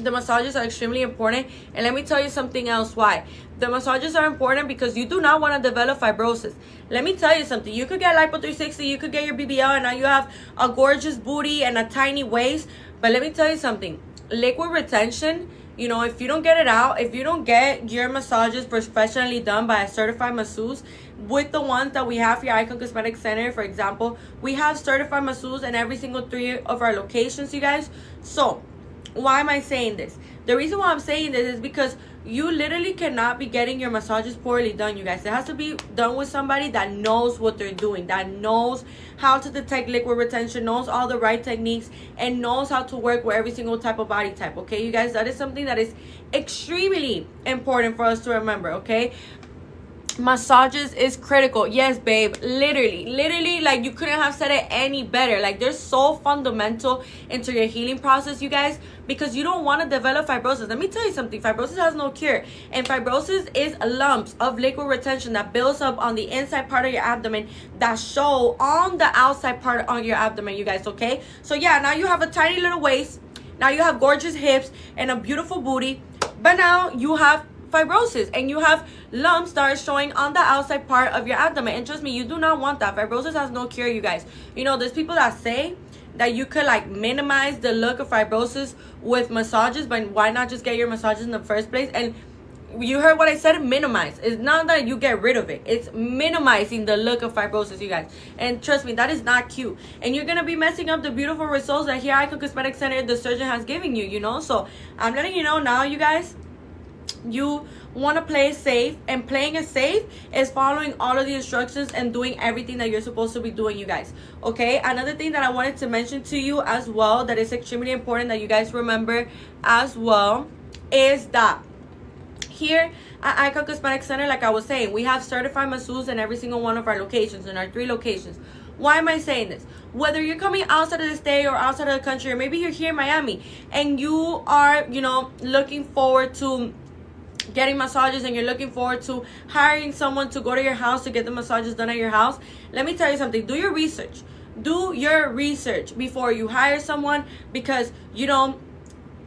the massages are extremely important. And let me tell you something else why. The massages are important because you do not want to develop fibrosis. Let me tell you something. You could get Lipo 360, you could get your BBL, and now you have a gorgeous booty and a tiny waist. But let me tell you something. Liquid retention, you know, if you don't get it out, if you don't get your massages professionally done by a certified masseuse, with the ones that we have here at Icon Cosmetic Center, for example, we have certified masseuses in every single 3 of our locations, you guys. So why am I saying this? The reason why I'm saying this is because you literally cannot be getting your massages poorly done, you guys. It has to be done with somebody that knows what they're doing, that knows how to detect liquid retention, knows all the right techniques, and knows how to work with every single type of body type, okay, you guys? That is something that is extremely important for us to remember, okay? Massages is critical. Yes, babe, literally, like, you couldn't have said it any better. Like, they're so fundamental into your healing process, you guys, because you don't want to develop fibrosis. Let me tell you something. Fibrosis has no cure, and fibrosis is lumps of liquid retention that builds up on the inside part of your abdomen that show on the outside part of your abdomen, you guys, okay? So yeah, now you have a tiny little waist, now you have gorgeous hips and a beautiful booty, but now you have fibrosis and you have lumps that are showing on the outside part of your abdomen. And trust me, you do not want that. Fibrosis has no cure, you guys. You know, there's people that say that you could like minimize the look of fibrosis with massages, but why not just get your massages in the first place? And you heard what I said, minimize. It's not that you get rid of it, it's minimizing the look of fibrosis, you guys. And trust me, that is not cute, and you're gonna be messing up the beautiful results that here at Icon Cosmetic Center the surgeon has given you, you know. So I'm letting you know now, you guys, you want to play it safe, and playing it safe is following all of the instructions and doing everything that you're supposed to be doing, you guys, okay? Another thing that I wanted to mention to you as well, that is extremely important that you guys remember as well, is that here at Icon Cosmetic Center, like I was saying, we have certified masseuses in every single one of our locations, in our 3 locations. Why am I saying this? Whether you're coming outside of the state or outside of the country, or maybe you're here in Miami and you are, you know, looking forward to getting massages, and you're looking forward to hiring someone to go to your house to get the massages done at your house, let me tell you something. Do your research. Do your research before you hire someone, because, you know,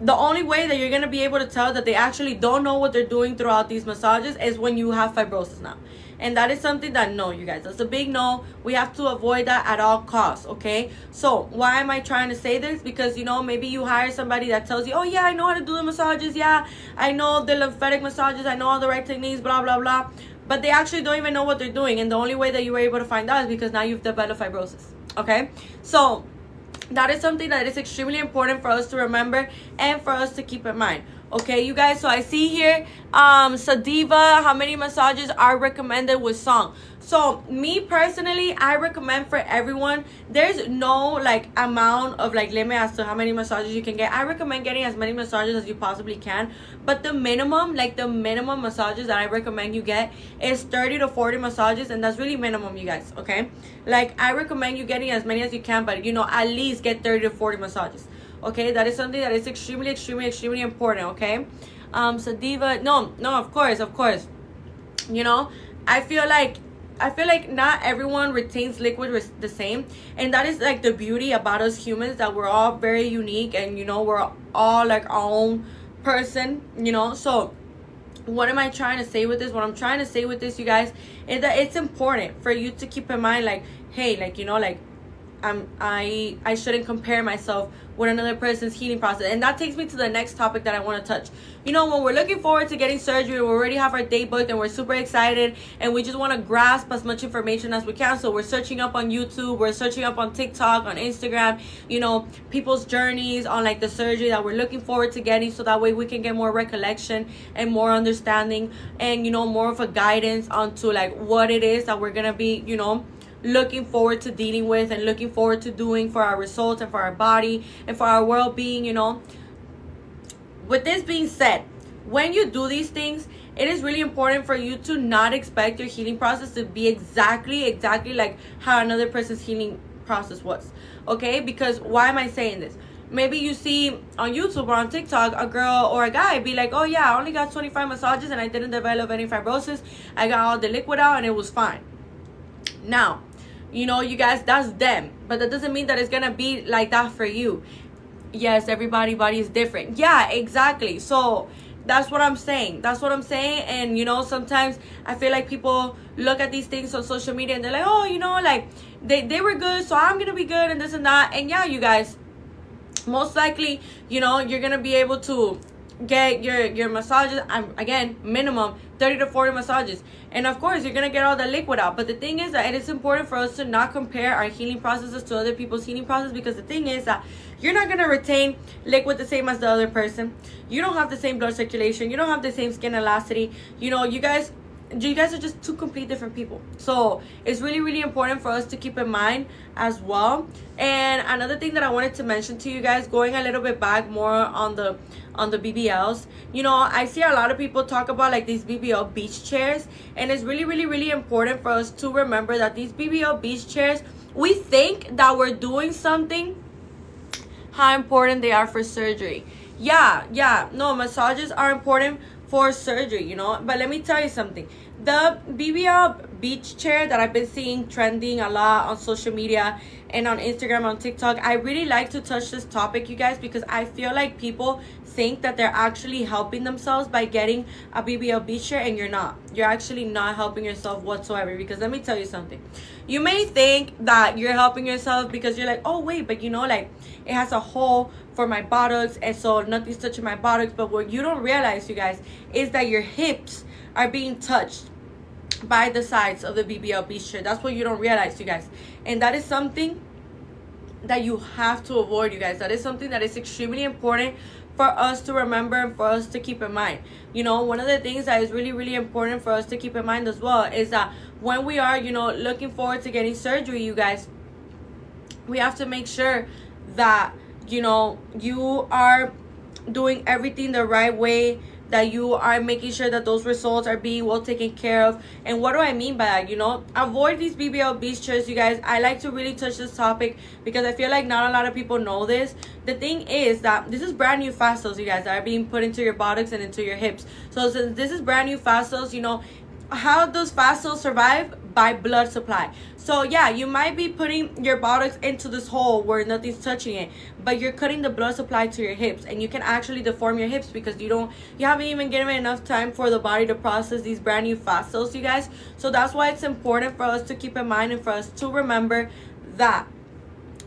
the only way that you're going to be able to tell that they actually don't know what they're doing throughout these massages is when you have fibrosis now. And that is something that, no, you guys, that's a big no. We have to avoid that at all costs, okay? So why am I trying to say this? Because, you know, maybe you hire somebody that tells you, oh yeah, I know how to do the massages, yeah, I know the lymphatic massages, I know all the right techniques, blah blah blah, but they actually don't even know what they're doing. And the only way that you were able to find out is because now you've developed fibrosis, okay? So that is something that is extremely important for us to remember and for us to keep in mind. Okay, you guys, so I see here, Sadiva, how many massages are recommended with song? So me personally, I recommend for everyone, there's no like amount of like limit as to how many massages you can get. I recommend getting as many massages as you possibly can, but the minimum, like the minimum massages that I recommend you get is 30 to 40 massages, and that's really minimum, you guys. Okay, like I recommend you getting as many as you can, but you know, at least get 30 to 40 massages. Okay, that is something that is extremely, extremely, extremely important. Okay, so Diva, no, of course, you know, I feel like not everyone retains liquid the same, and that is like the beauty about us humans, that we're all very unique, and you know, we're all like our own person, you know. So what am I trying to say with this? What I'm trying to say with this, you guys, is that it's important for you to keep in mind, like, hey, like, you know, like, I shouldn't compare myself with another person's healing process. And that takes me to the next topic that I want to touch. You know, when we're looking forward to getting surgery, we already have our date booked and we're super excited, and we just want to grasp as much information as we can. So we're searching up on YouTube, we're searching up on TikTok, on Instagram, you know, people's journeys on like the surgery that we're looking forward to getting, so that way we can get more recollection and more understanding, and you know, more of a guidance onto like what it is that we're gonna be, you know, looking forward to dealing with and looking forward to doing for our results and for our body and for our well-being, you know. With this being said, when you do these things, it is really important for you to not expect your healing process to be exactly like how another person's healing process was. Okay, because why am I saying this? Maybe you see on YouTube or on TikTok a girl or a guy be like, oh yeah, I only got 25 massages and I didn't develop any fibrosis, I got all the liquid out and it was fine. Now, you know, you guys, that's them, but that doesn't mean that it's gonna be like that for you. Yes, everybody's body is different. Yeah, exactly. So that's what I'm saying. And you know, sometimes I feel like people look at these things on social media and they're like, oh, you know, like they were good, so I'm gonna be good and this and that. And yeah, you guys, most likely, you know, you're gonna be able to get your massages, again, minimum 30 to 40 massages, and of course you're gonna get all the liquid out. But the thing is that it is important for us to not compare our healing processes to other people's healing process, because the thing is that you're not gonna retain liquid the same as the other person. You don't have the same blood circulation, you don't have the same skin elasticity, you know. You guys are just two complete different people. So it's really, really important for us to keep in mind as well. And another thing that I wanted to mention to you guys, going a little bit back more on the BBLs, you know, I see a lot of people talk about like these BBL beach chairs, and it's really, really, really important for us to remember that these BBL beach chairs, we think that we're doing something, how important they are for surgery. Yeah, no, massages are important for surgery, you know. But let me tell you something, the BBL beach chair that I've been seeing trending a lot on social media and on Instagram, on TikTok, I really like to touch this topic, you guys, because I feel like people think that they're actually helping themselves by getting a BBL beach chair, and you're not. You're actually not helping yourself whatsoever, because let me tell you something. You may think that you're helping yourself because you're like, oh wait, but you know, like it has a hole for my buttocks, and so nothing's touching my buttocks. But what you don't realize, you guys, is that your hips are being touched by the sides of the BBL beach chair. That's what you don't realize, you guys. And that is something that you have to avoid, you guys. That is something that is extremely important for us to remember and for us to keep in mind. You know, one of the things that is really, really important for us to keep in mind as well is that when we are, you know, looking forward to getting surgery, you guys, we have to make sure that, you know, you are doing everything the right way, that you are making sure that those results are being well taken care of. And what do I mean by that? You know, avoid these BBL beach chairs, you guys. I like to really touch this topic because I feel like not a lot of people know this. The thing is that this is brand new fat cells, you guys, that are being put into your buttocks and into your hips. So since this is brand new fat cells, you know, how those fat cells survive? By blood supply. So yeah, you might be putting your buttocks into this hole where nothing's touching it, but you're cutting the blood supply to your hips, and you can actually deform your hips because you haven't even given enough time for the body to process these brand new fat cells, you guys. So that's why it's important for us to keep in mind and for us to remember that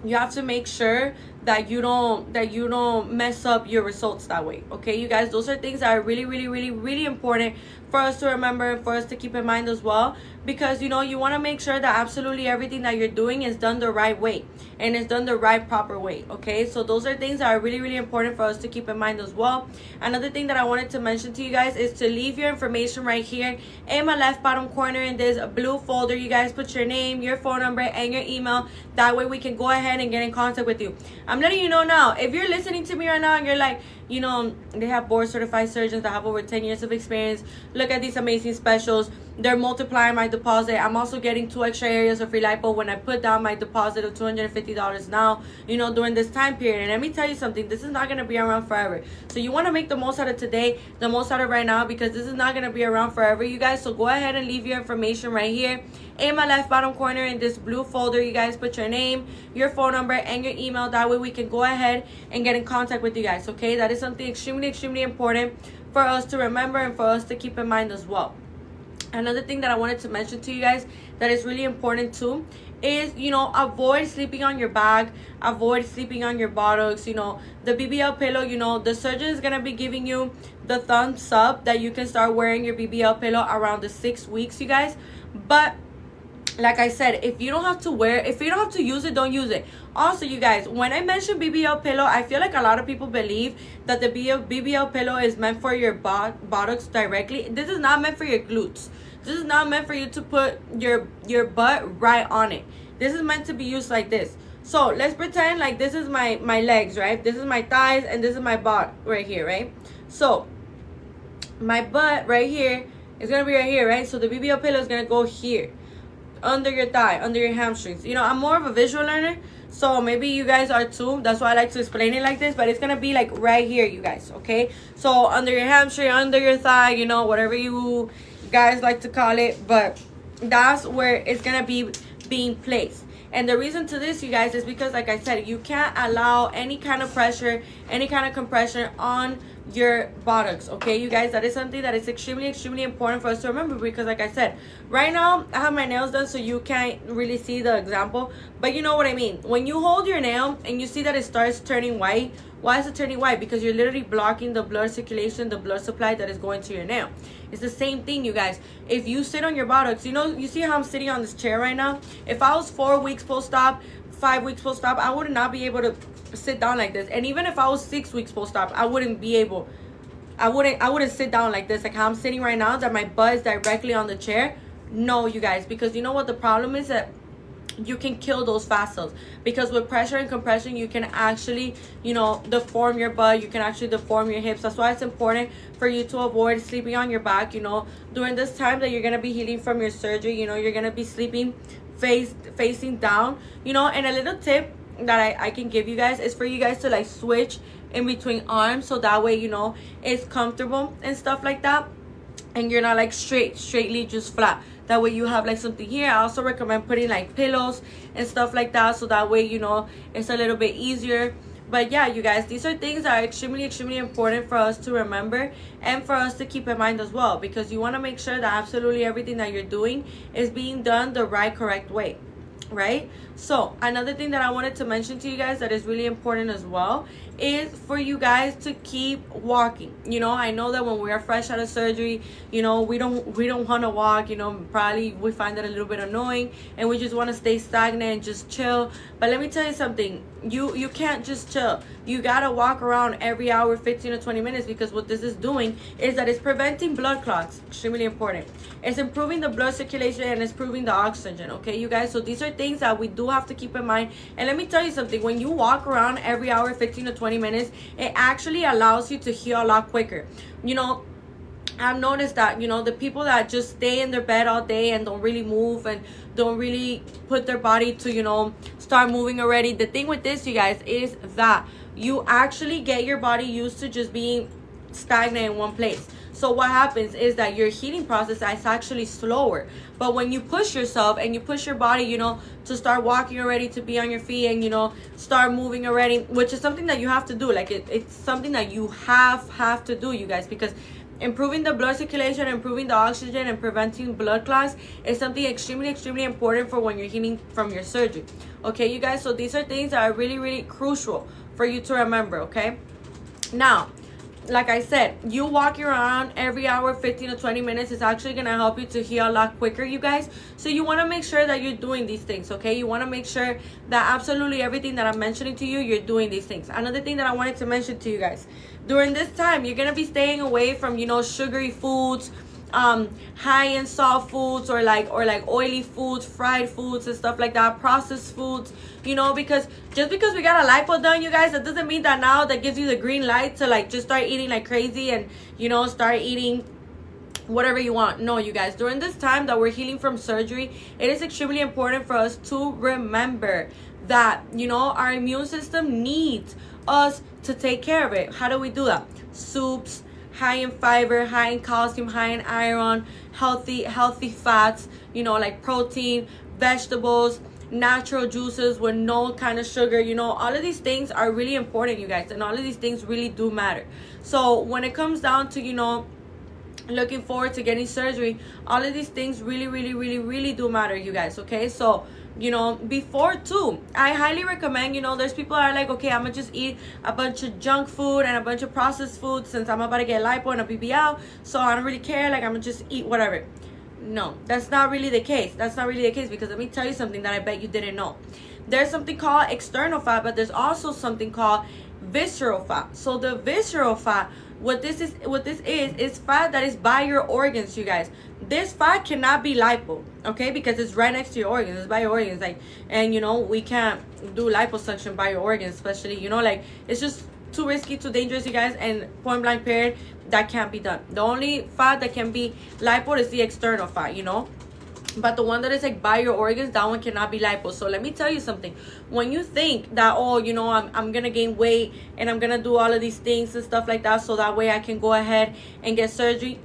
you have to make sure that you don't mess up your results that way. Okay, you guys, those are things that are really, really, really, really important for us to remember and for us to keep in mind as well, because you know, you want to make sure that absolutely everything that you're doing is done the right way and it's done the right proper way. Okay, so those are things that are really, really important for us to keep in mind as well. Another thing that I wanted to mention to you guys is to leave your information right here in my left bottom corner in this blue folder. You guys put your name, your phone number, and your email. That way we can go ahead and get in contact with you. I'm letting you know now, if you're listening to me right now and you're like, you know, they have board certified surgeons that have over 10 years of experience. Look at these amazing specials. They're multiplying my deposit. I'm also getting 2 extra areas of free lipo when I put down my deposit of $250 now, you know, during this time period. And let me tell you something, this is not going to be around forever. So you want to make the most out of today, the most out of right now, because this is not going to be around forever, you guys. So go ahead and leave your information right here in my left bottom corner in this blue folder. You guys put your name, your phone number, and your email. That way we can go ahead and get in contact with you guys. Okay, that is something extremely, extremely important for us to remember and for us to keep in mind as well. Another thing that I wanted to mention to you guys that is really important too is, you know, avoid sleeping on your back, avoid sleeping on your buttocks. You know, the BBL pillow, you know, the surgeon is going to be giving you the thumbs up that you can start wearing your BBL pillow around the 6 weeks, you guys. But like I said, if you don't have to use it, don't use it. Also, you guys, when I mention BBL pillow, I feel like a lot of people believe that the BBL pillow is meant for your buttocks directly. This is not meant for your glutes. This is not meant for you to put your butt right on it. This is meant to be used like this. So let's pretend like this is my legs, right? This is my thighs and this is my butt right here, right? So my butt right here is going to be right here, right? So the BBL pillow is going to go here, under your thigh, under your hamstrings. You know, I'm more of a visual learner, so maybe you guys are too. That's why I like to explain it like this, but it's gonna be like right here, you guys. Okay, so under your hamstring, under your thigh, you know, whatever you guys like to call it, but that's where it's gonna be being placed. And the reason to this, you guys, is because, like I said, you can't allow any kind of pressure, any kind of compression on your buttocks. Okay, you guys, that is something that is extremely, extremely important for us to remember, because like I said, right now I have my nails done, so you can't really see the example, but you know what I mean. When you hold your nail and you see that it starts turning white, why is it turning white? Because you're literally blocking the blood circulation, the blood supply that is going to your nail. It's the same thing, you guys. If you sit on your buttocks, you know, you see how I'm sitting on this chair right now? If I was 4 weeks post-op, 5 weeks post-op, I would not be able to sit down like this. And even if I was 6 weeks post-op, I wouldn't be able, I wouldn't sit down like this, like how I'm sitting right now, that my butt is directly on the chair. No, you guys, because you know what the problem is? That you can kill those fat cells, because with pressure and compression you can actually, you know, deform your butt, you can actually deform your hips. That's why it's important for you to avoid sleeping on your back, you know, during this time that you're gonna be healing from your surgery. You know, you're gonna be sleeping facing down, you know. And a little tip that I can give you guys is for you guys to like switch in between arms, so that way, you know, it's comfortable and stuff like that, and you're not like straightly just flat. That way you have like something here. I also recommend putting like pillows and stuff like that, so that way, you know, it's a little bit easier. But yeah, you guys, these are things that are extremely, extremely important for us to remember and for us to keep in mind as well, because you want to make sure that absolutely everything that you're doing is being done the right, correct way, right? So another thing that I wanted to mention to you guys that is really important as well is for you guys to keep walking. You know, I know that when we are fresh out of surgery, you know, we don't want to walk. You know, probably we find it a little bit annoying and we just want to stay stagnant and just chill. But let me tell you something, you can't just chill. You gotta walk around every hour, 15 to 20 minutes, because what this is doing is that it's preventing blood clots. Extremely important. It's improving the blood circulation and it's improving the oxygen. Okay, you guys, so these are things that we do have to keep in mind. And let me tell you something, when you walk around every hour, 15 to 20 minutes, it actually allows you to heal a lot quicker. You know, I've noticed that, you know, the people that just stay in their bed all day and don't really move and don't really put their body to, you know, start moving already. The thing with this, you guys, is that you actually get your body used to just being stagnant in one place. So what happens is that your healing process is actually slower. But when you push yourself and you push your body, you know, to start walking already, to be on your feet and, you know, start moving already, which is something that you have to do. Like it's something that you have to do, you guys, because improving the blood circulation, improving the oxygen, and preventing blood clots is something extremely, extremely important for when you're healing from your surgery. Okay, you guys, so these are things that are really, really crucial for you to remember, okay? Now, like I said, you walking around every hour, 15 to 20 minutes is actually going to help you to heal a lot quicker, you guys. So you want to make sure that you're doing these things, okay? You want to make sure that absolutely everything that I'm mentioning to you, you're doing these things. Another thing that I wanted to mention to you guys, during this time, you're going to be staying away from, you know, sugary foods, high in salt foods, or like oily foods, fried foods and stuff like that, processed foods, you know, because just because we got a lipo done, you guys, that doesn't mean that now that gives you the green light to like just start eating like crazy and, you know, start eating whatever you want. No, you guys, during this time that we're healing from surgery, it is extremely important for us to remember that, you know, our immune system needs us to take care of it. How do we do that? Soups, high in fiber, high in calcium, high in iron, healthy fats, you know, like protein, vegetables, natural juices with no kind of sugar. You know, all of these things are really important, you guys, and all of these things really do matter. So when it comes down to, you know, looking forward to getting surgery, all of these things really do matter, you guys, okay? So, you know, before too, I highly recommend, you know, there's people that are like, okay, I'm gonna just eat a bunch of junk food and a bunch of processed food since I'm about to get lipo and a BBL, so I don't really care, like I'm gonna just eat whatever. No, that's not really the case. That's not really the case, because let me tell you something that I bet you didn't know. There's something called external fat, but there's also something called visceral fat. So the visceral fat, what this is fat that is by your organs, you guys. This fat cannot be lipo, okay, because it's right next to your organs. It's by your organs, like, and you know, we can't do liposuction by your organs, especially, you know, like, it's just too risky, too dangerous, you guys, and point blank period, that can't be done. The only fat that can be lipo is the external fat, you know. But the one that is like by your organs, that one cannot be lipo. So let me tell you something. When you think that, oh, you know, I'm gonna gain weight and I'm gonna do all of these things and stuff like that, so that way I can go ahead and get surgery,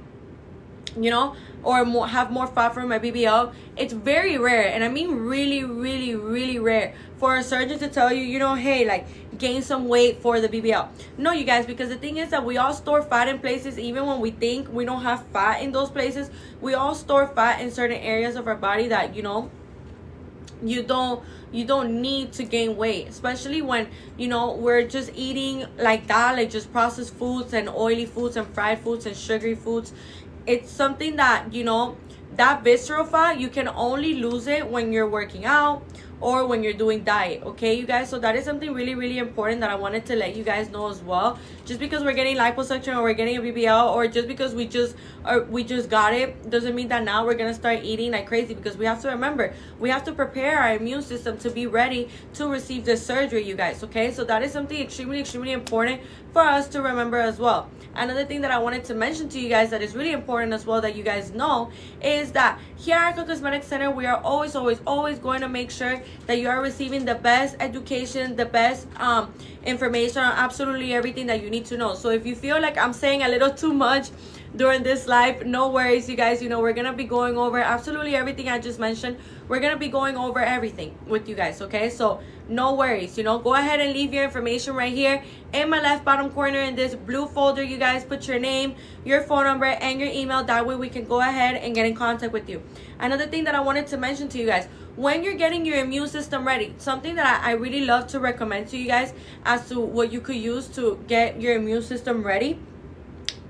you know, or have more fat from my BBL, it's very rare, and I mean really rare, for a surgeon to tell you, you know, hey, like, gain some weight for the BBL. No, you guys, because the thing is that we all store fat in places. Even when we think we don't have fat in those places, we all store fat in certain areas of our body that, you know, you don't need to gain weight, especially when, you know, we're just eating like that, like just processed foods and oily foods and fried foods and sugary foods. It's something that, you know, that visceral fat, you can only lose it when you're working out or when you're doing diet, okay, you guys? So that is something really important that I wanted to let you guys know as well. Just because we're getting liposuction or we're getting a BBL, or just because we just got it, doesn't mean that now we're gonna start eating like crazy, because we have to remember, we have to prepare our immune system to be ready to receive this surgery, you guys, okay? So that is something extremely important for us to remember as well. Another thing that I wanted to mention to you guys that is really important as well, that you guys know, is that here at Icon Cosmetic Center, we are always going to make sure that you are receiving the best education, the best information on absolutely everything that you need to know. So if you feel like I'm saying a little too much during this live, no worries, you guys. You know, we're gonna be going over absolutely everything I just mentioned. We're gonna be going over everything with you guys, okay? So no worries, you know, go ahead and leave your information right here in my left bottom corner in this blue folder. You guys put your name, your phone number, and your email. That way we can go ahead and get in contact with you. Another thing that I wanted to mention to you guys, when you're getting your immune system ready, something that I really love to recommend to you guys as to what you could use to get your immune system ready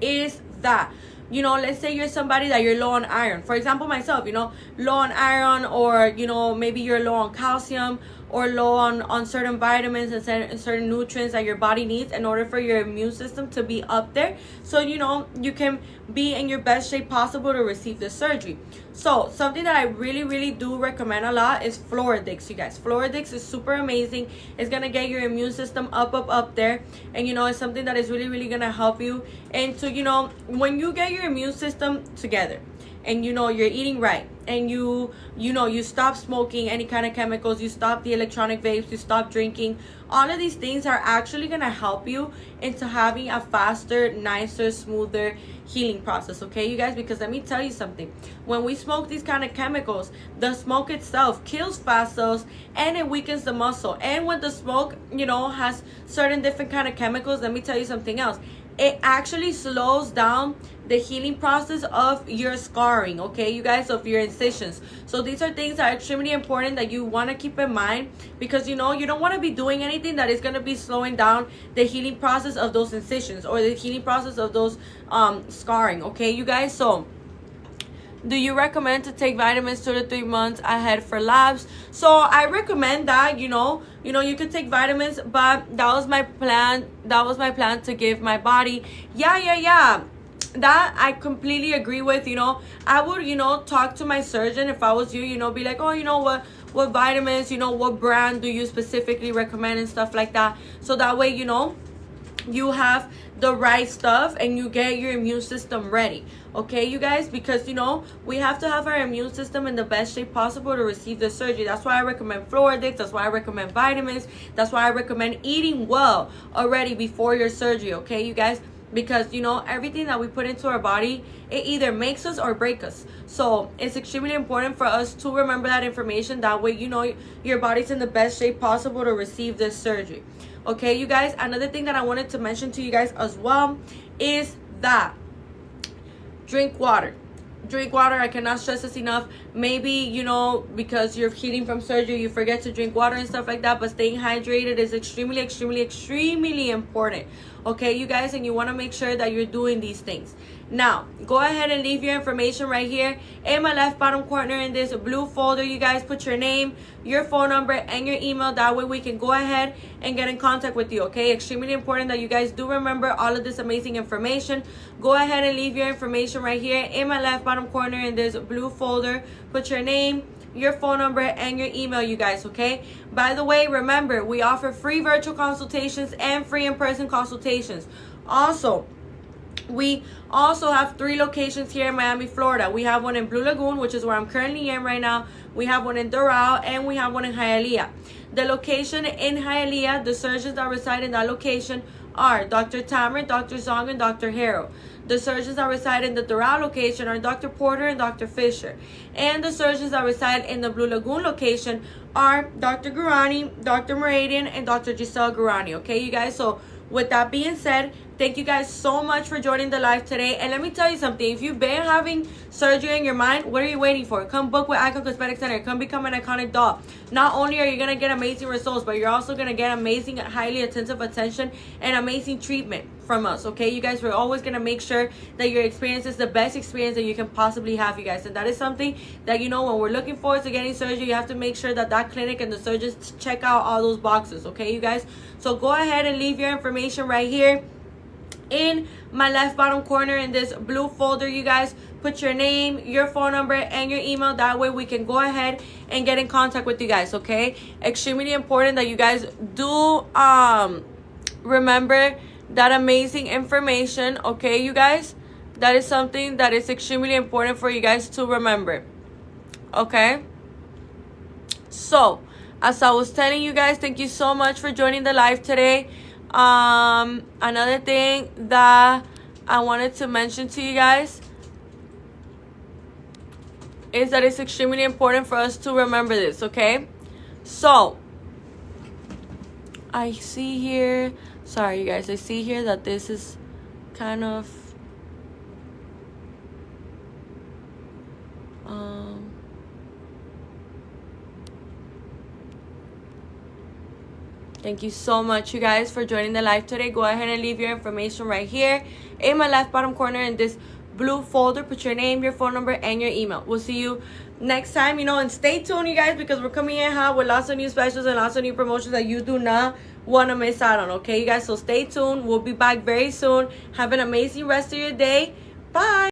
is that, you know, let's say you're somebody that you're low on iron. For example, myself, you know, low on iron, or, you know, maybe you're low on calcium, or low on certain vitamins and certain nutrients that your body needs in order for your immune system to be up there, so, you know, you can be in your best shape possible to receive the surgery. So something that I really do recommend a lot is Floridix, you guys. Floridix is super amazing. It's gonna get your immune system up there, and, you know, it's something that is really gonna help you. And to, you know, when you get your immune system together, and, you know, you're eating right, and you know, you stop smoking any kind of chemicals, you stop the electronic vapes, you stop drinking, all of these things are actually gonna help you into having a faster, nicer, smoother healing process, okay, you guys? Because let me tell you something, when we smoke these kind of chemicals, the smoke itself kills fat cells and it weakens the muscle. And when the smoke, you know, has certain different kind of chemicals, let me tell you something else, it actually slows down the healing process of your scarring, okay, you guys, of your incisions. So these are things that are extremely important that you want to keep in mind, because you don't want to be doing anything that is going to be slowing down the healing process of those incisions or the healing process of those scarring, okay, you guys. So do you recommend to take vitamins 2 to 3 months ahead for labs? So I recommend that, you could take vitamins, but that was my plan. That was my plan to give my body. Yeah. That I completely agree with. I would, talk to my surgeon if I was you, be like, oh, what vitamins, what brand do you specifically recommend and stuff like that. So that way, you have the right stuff and you get your immune system ready, okay, you guys, because we have to have our immune system in the best shape possible to receive the surgery. That's why I recommend Floridix. That's why I recommend vitamins. That's why I recommend eating well already before your surgery, okay, you guys, because everything that we put into our body, it either makes us or breaks us. So it's extremely important for us to remember that information. That way your body's in the best shape possible to receive this surgery. Okay, you guys, another thing that I wanted to mention to you guys as well is that drink water. Drink water. I cannot stress this enough. Maybe, because you're healing from surgery, you forget to drink water and stuff like that, but staying hydrated is extremely, extremely, extremely important. Okay, you guys, and you want to make sure that you're doing these things. Now, go ahead and leave your information right here in my left bottom corner in this blue folder. You guys put your name, your phone number, and your email. That way we can go ahead and get in contact with you, okay? Extremely important that you guys do remember all of this amazing information. Go ahead and leave your information right here in my left bottom corner in this blue folder. Put your name, your phone number, and your email, you guys, okay? By the way, remember, we offer free virtual consultations and free in-person consultations. We also have 3 locations here in Miami, Florida. We have one in Blue Lagoon, which is where I'm currently in right now. We have one in Doral, and we have one in Hialeah. The location in Hialeah, the surgeons that reside in that location are Dr. Tamer, Dr. Zong, and Dr. Harrow. The surgeons that reside in the Doral location are Dr. Porter and Dr. Fisher. And the surgeons that reside in the Blue Lagoon location are Dr. Gurani, Dr. Meridian, and Dr. Giselle Gurani. Okay, you guys? So with that being said, thank you guys so much for joining the live today. And let me tell you something. If you've been having surgery in your mind, what are you waiting for? Come book with Icon Cosmetic Center. Come become an iconic doll. Not only are you going to get amazing results, but you're also going to get amazing, highly attentive attention and amazing treatment from us. Okay, you guys, we're always going to make sure that your experience is the best experience that you can possibly have, you guys. And that is something that, when we're looking forward to getting surgery, you have to make sure that that clinic and the surgeons check out all those boxes. Okay, you guys. So go ahead and leave your information right here in my left bottom corner in this blue folder. You guys put your name, your phone number, and your email. That way we can go ahead and get in contact with you guys, okay? Extremely important that you guys do remember that amazing information, okay, you guys? That is something that is extremely important for you guys to remember, okay? So as I was telling you guys, thank you so much for joining the live today. Another thing that I wanted to mention to you guys is that it's extremely important for us to remember this, okay? So I see here, sorry you guys, I see here that this is kind of thank you so much, you guys, for joining the live today. Go ahead and leave your information right here in my left bottom corner in this blue folder. Put your name, your phone number, and your email. We'll see you next time, and stay tuned, you guys, because we're coming in hot with lots of new specials and lots of new promotions that you do not want to miss out on, okay, you guys? So stay tuned. We'll be back very soon. Have an amazing rest of your day. Bye.